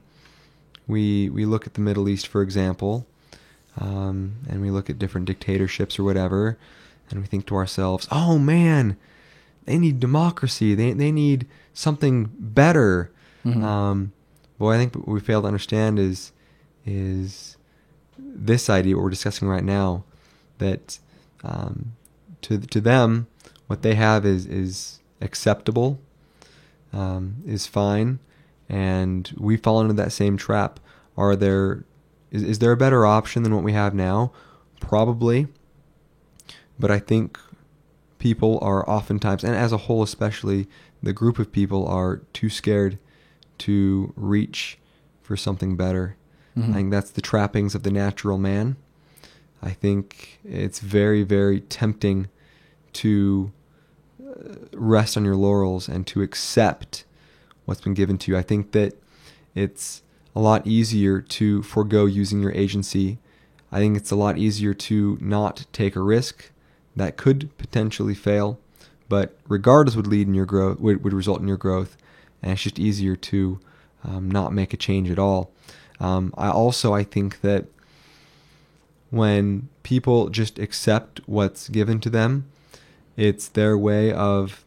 We look at the Middle East, for example, and we look at different dictatorships or whatever, and we think to ourselves, oh man, they need democracy. They need something better. Mm-hmm. What I think what we fail to understand is this idea, what we're discussing right now, that to them, what they have is acceptable, is fine, and we fall into that same trap. Is there a better option than what we have now? Probably, but I think people are oftentimes, and as a whole especially, the group of people are too scared to reach for something better. Mm-hmm. I think that's the trappings of the natural man. I think it's very, very tempting to rest on your laurels and to accept what's been given to you. I think that it's a lot easier to forego using your agency. I think it's a lot easier to not take a risk. that could potentially fail, but regardless would lead in your growth, would result in your growth, and it's just easier to not make a change at all. I think that when people just accept what's given to them, it's their way of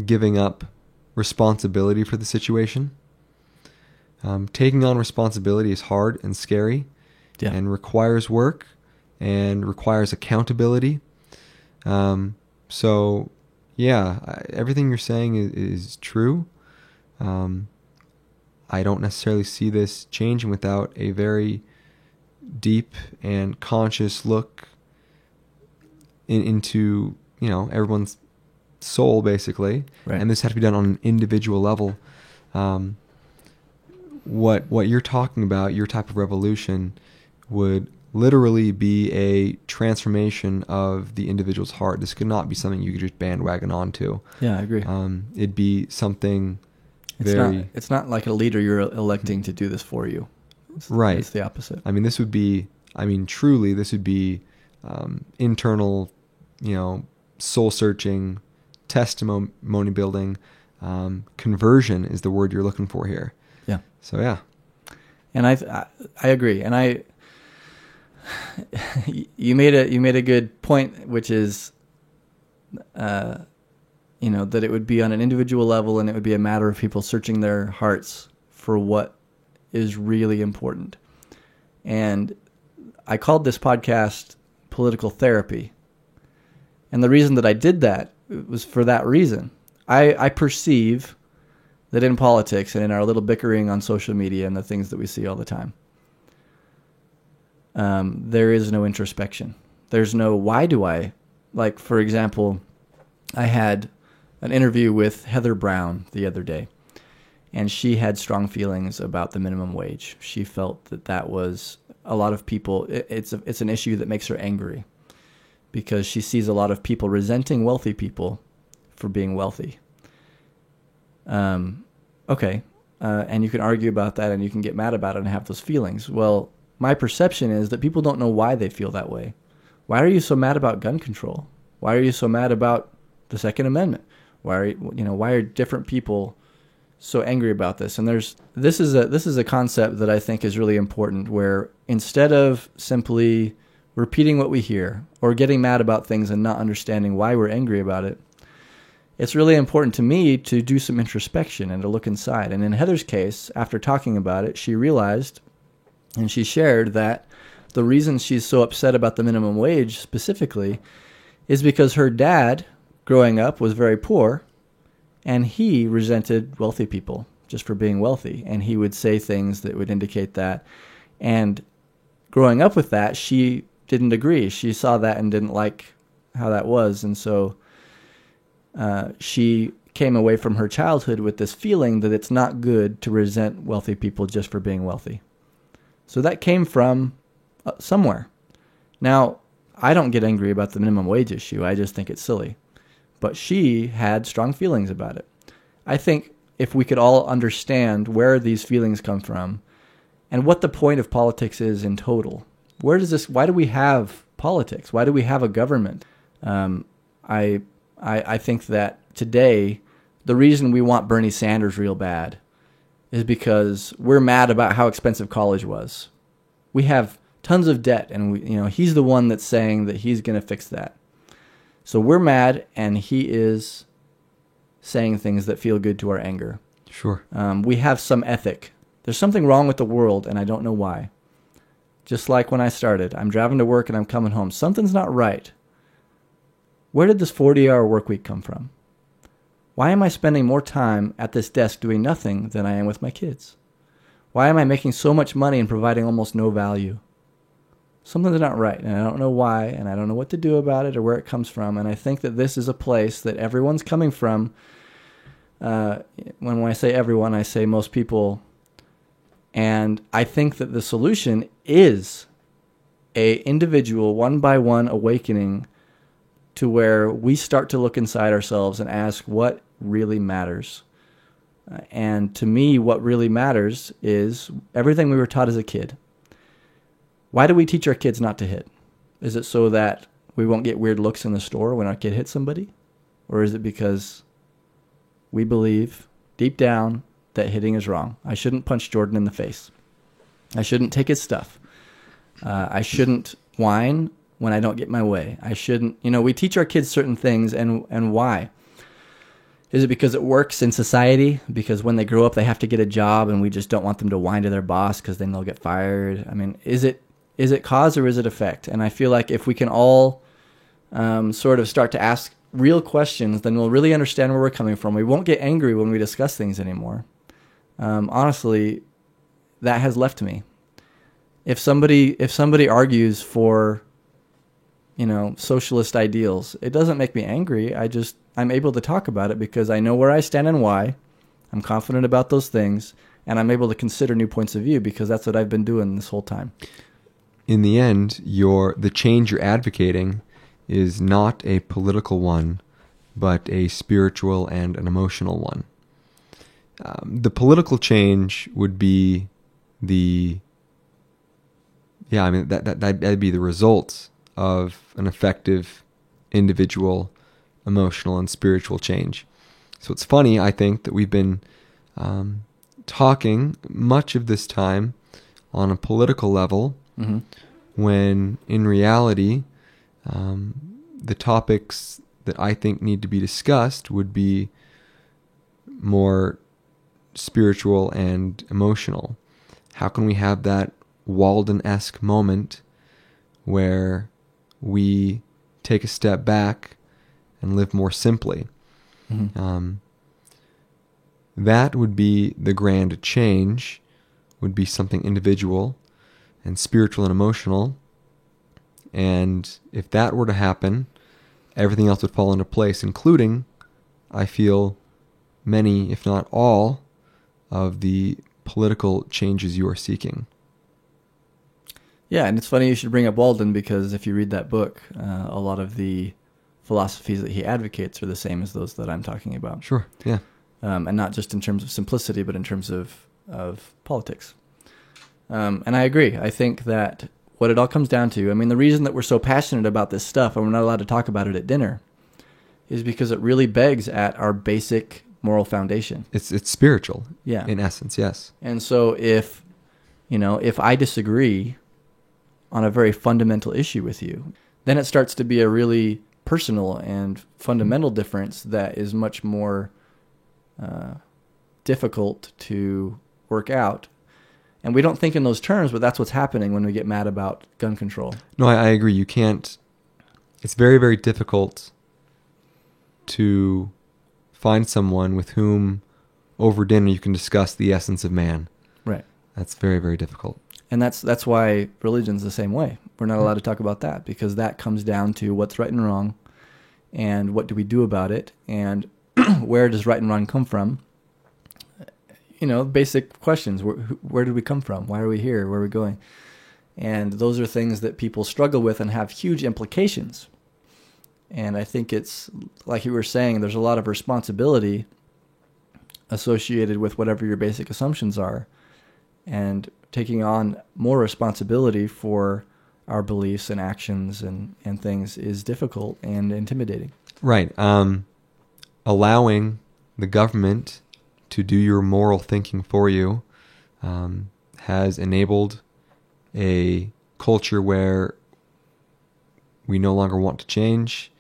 giving up responsibility for the situation. Taking on responsibility is hard and scary, and requires work and requires accountability. So, yeah, everything you're saying is true. I don't necessarily see this changing without a very deep and conscious look into, everyone's soul, basically. Right. And this has to be done on an individual level. What you're talking about, your type of revolution, would literally be a transformation of the individual's heart. This could not be something you could just bandwagon onto. Yeah, I agree. It'd be something It's not like a leader you're electing to do this for you. Right. It's the opposite. Truly, this would be internal, soul-searching, testimony building. Conversion is the word you're looking for here. Yeah. So, yeah. And I agree. And you made a good point, which is, that it would be on an individual level, and it would be a matter of people searching their hearts for what is really important. And I called this podcast Political Therapy. And the reason that I did that was for that reason. I perceive that in politics and in our little bickering on social media and the things that we see all the time, there is no introspection. There's no, why do I, like, for example, I had an interview with Heather Brown the other day, and she had strong feelings about the minimum wage. She felt that was a lot of people, it's an issue that makes her angry because she sees a lot of people resenting wealthy people for being wealthy. Okay. And you can argue about that and you can get mad about it and have those feelings. Well, my perception is that people don't know why they feel that way. Why are you so mad about gun control? Why are you so mad about the Second Amendment? Why are different people so angry about this? And this is a concept that I think is really important, where instead of simply repeating what we hear or getting mad about things and not understanding why we're angry about it, it's really important to me to do some introspection and to look inside. And in Heather's case, after talking about it, she realized, and she shared, that the reason she's so upset about the minimum wage specifically is because her dad, growing up, was very poor, and he resented wealthy people just for being wealthy. And he would say things that would indicate that. And growing up with that, she didn't agree. She saw that and didn't like how that was. And so she came away from her childhood with this feeling that it's not good to resent wealthy people just for being wealthy. So that came from somewhere. Now, I don't get angry about the minimum wage issue. I just think it's silly. But she had strong feelings about it. I think if we could all understand where these feelings come from and what the point of politics is in total, why do we have politics? Why do we have a government? I think that today, the reason we want Bernie Sanders real bad is because we're mad about how expensive college was. We have tons of debt, and he's the one that's saying that he's going to fix that. So we're mad, and he is saying things that feel good to our anger. Sure. We have some ethic. There's something wrong with the world, and I don't know why. Just like when I started, I'm driving to work and I'm coming home. Something's not right. Where did this 40-hour work week come from? Why am I spending more time at this desk doing nothing than I am with my kids? Why am I making so much money and providing almost no value? Something's not right, and I don't know why, and I don't know what to do about it or where it comes from. And I think that this is a place that everyone's coming from. When I say everyone, I say most people. And I think that the solution is a individual, one-by-one awakening to where we start to look inside ourselves and ask what really matters. And to me, what really matters is everything we were taught as a kid. Why do we teach our kids not to hit? Is it so that we won't get weird looks in the store when our kid hits somebody? Or is it because we believe deep down that hitting is wrong? I shouldn't punch Jordan in the face. I shouldn't take his stuff. I shouldn't whine when I don't get my way. I shouldn't, we teach our kids certain things, and why? Is it because it works in society? Because when they grow up, they have to get a job, and we just don't want them to whine to their boss because then they'll get fired? I mean, is it cause or is it effect? And I feel like if we can all sort of start to ask real questions, then we'll really understand where we're coming from. We won't get angry when we discuss things anymore. Honestly, that has left me. If somebody argues for, socialist ideals, it doesn't make me angry. I'm able to talk about it because I know where I stand and why. I'm confident about those things, and I'm able to consider new points of view because that's what I've been doing this whole time. In the end, the change you're advocating is not a political one, but a spiritual and an emotional one. The political change would be that'd be the result of an effective individual emotional and spiritual change. So it's funny, I think, that we've been talking much of this time on a political level, mm-hmm. when in reality, the topics that I think need to be discussed would be more spiritual and emotional. How can we have that Walden-esque moment where we take a step back and live more simply? Mm-hmm. That would be the grand change, would be something individual and spiritual and emotional. And if that were to happen, everything else would fall into place, including, I feel, many, if not all, of the political changes you are seeking. Yeah, and it's funny you should bring up Walden, because if you read that book, a lot of the philosophies that he advocates are the same as those that I'm talking about. Sure, yeah. And not just in terms of simplicity, but in terms of politics. And I agree. I think that what it all comes down to, the reason that we're so passionate about this stuff and we're not allowed to talk about it at dinner is because it really begs at our basic moral foundation. It's spiritual, yeah, in essence, yes. And so if I disagree on a very fundamental issue with you, then it starts to be a really personal and fundamental difference that is much more difficult to work out. And we don't think in those terms, but that's what's happening when we get mad about gun control. No, I agree. You can't. It's very, very difficult to find someone with whom over dinner you can discuss the essence of man. Right. That's very, very difficult. And that's why religion's the same way. We're not allowed to talk about that, because that comes down to what's right and wrong and what do we do about it and where does right and wrong come from. Basic questions. Where did we come from? Why are we here? Where are we going? And those are things that people struggle with and have huge implications. And I think it's, like you were saying, there's a lot of responsibility associated with whatever your basic assumptions are. And taking on more responsibility for our beliefs and actions and things is difficult and intimidating. Right. Allowing the government to do your moral thinking for you has enabled a culture where we no longer want to change,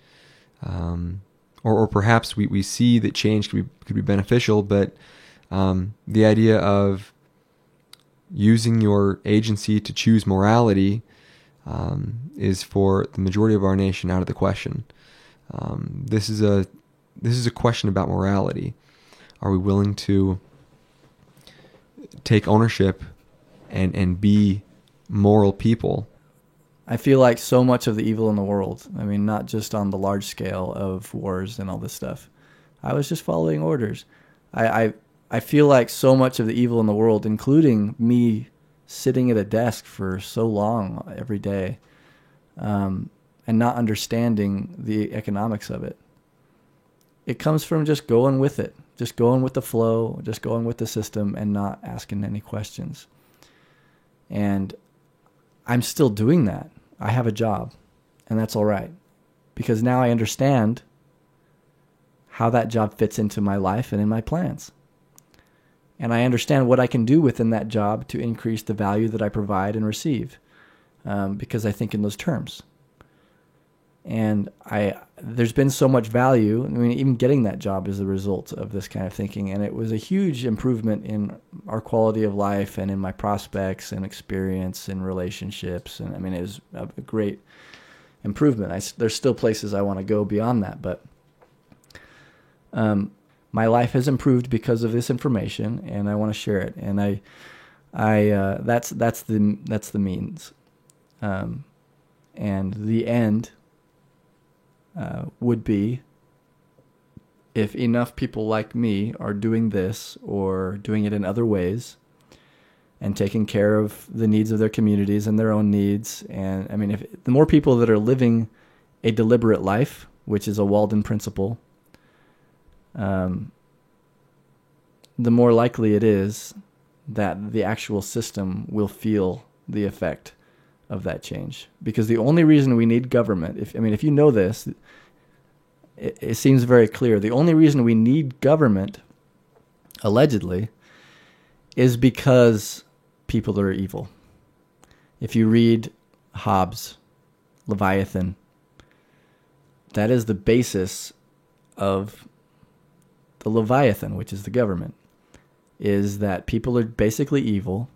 or perhaps we see that change could be beneficial, but the idea of using your agency to choose morality is for the majority of our nation out of the question. This is a question about morality. Are we willing to take ownership and be moral people? I feel like so much of the evil in the world, not just on the large scale of wars and all this stuff. I was just following orders. I feel like so much of the evil in the world, including me sitting at a desk for so long every day, and not understanding the economics of it. It comes from just going with it. Just going with the flow, just going with the system and not asking any questions. And I'm still doing that. I have a job, and that's all right. because now I understand how that job fits into my life and in my plans. And I understand what I can do within that job to increase the value that I provide and receive, because I think in those terms. And there's been so much value. I mean, even getting that job is the result of this kind of thinking. And it was a huge improvement in our quality of life and in my prospects and experience and relationships. And I mean, it was a great improvement. There's still places I want to go beyond that, but my life has improved because of this information, and I want to share it. And that's the means. And the end would be if enough people like me are doing this or doing it in other ways and taking care of the needs of their communities and their own needs. And I mean, if the more people that are living a deliberate life, which is a Walden principle, the more likely it is that the actual system will feel the effect of that change. Because the only reason we need government, if you know this, it seems very clear. The only reason we need government, allegedly, is because people are evil. If you read Hobbes, Leviathan, that is the basis of the Leviathan, which is the government, is that people are basically evil,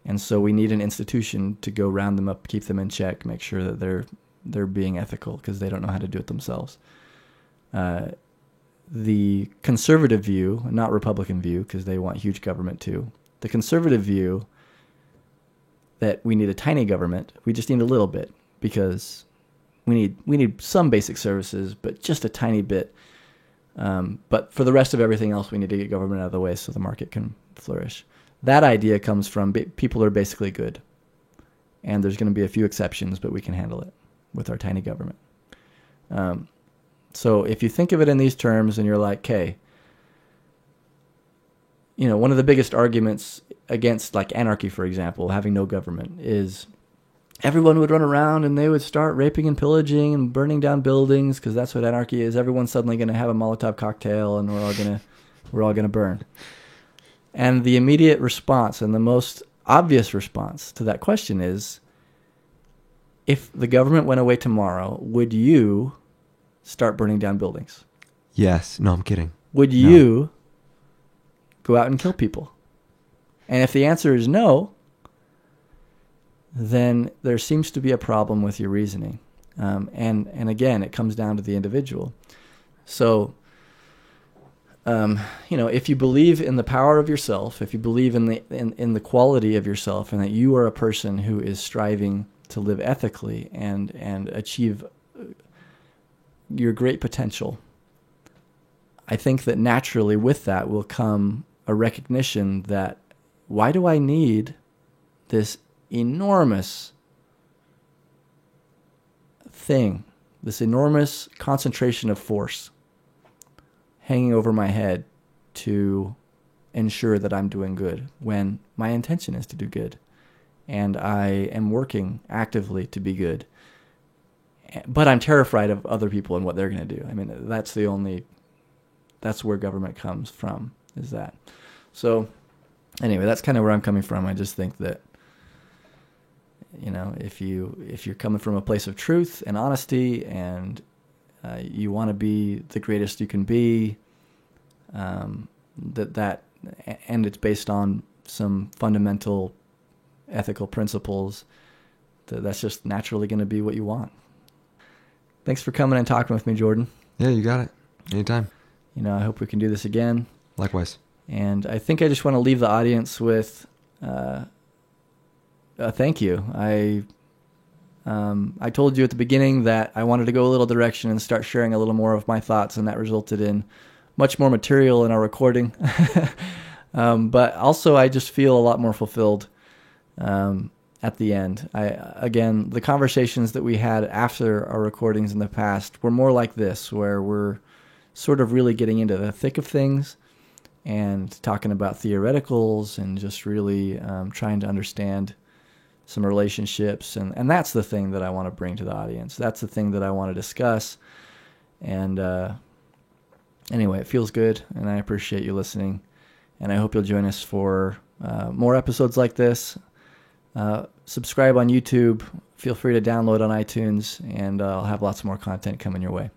and so we need an institution to go round them up, keep them in check, make sure that they're being ethical, because they don't know how to do it themselves. The conservative view, not Republican view, because they want huge government too. The conservative view that we need a tiny government, we just need a little bit, because we need some basic services, but just a tiny bit. But for the rest of everything else, we need to get government out of the way so the market can flourish. That idea comes from people are basically good. And there's going to be a few exceptions, but we can handle it with our tiny government. So if you think of it in these terms and you're like, okay, one of the biggest arguments against like anarchy, for example, having no government, is everyone would run around and they would start raping and pillaging and burning down buildings, because that's what anarchy is. Everyone's suddenly going to have a Molotov cocktail and we're all going to burn. And the immediate response and the most obvious response to that question is, if the government went away tomorrow, would you start burning down buildings? Yes. No, I'm kidding. Would you go out and kill people? And if the answer is no, then there seems to be a problem with your reasoning. And again, it comes down to the individual. So, if you believe in the power of yourself, if you believe in the quality of yourself, and that you are a person who is striving to live ethically and achieve your great potential, I think that naturally with that will come a recognition that, why do I need this enormous thing, this enormous concentration of force hanging over my head to ensure that I'm doing good, when my intention is to do good and I am working actively to be good, but I'm terrified of other people and what they're going to do. I mean, that's where government comes from, is that. So anyway, that's kind of where I'm coming from. I just think that, if you're coming from a place of truth and honesty, and you want to be the greatest you can be, and it's based on some fundamental ethical principles, that's just naturally going to be what you want. Thanks for coming and talking with me, Jordan. Yeah, you got it. Anytime. I hope we can do this again. Likewise. And I think I just want to leave the audience with a thank you. I told you at the beginning that I wanted to go a little direction and start sharing a little more of my thoughts, and that resulted in much more material in our recording. But also I just feel a lot more fulfilled at the end. Again, the conversations that we had after our recordings in the past were more like this, where we're sort of really getting into the thick of things and talking about theoreticals and just really trying to understand some relationships, and that's the thing that I want to bring to the audience. That's the thing that I want to discuss. And anyway, it feels good, and I appreciate you listening. And I hope you'll join us for more episodes like this. Subscribe on YouTube. Feel free to download on iTunes, and I'll have lots more content coming your way.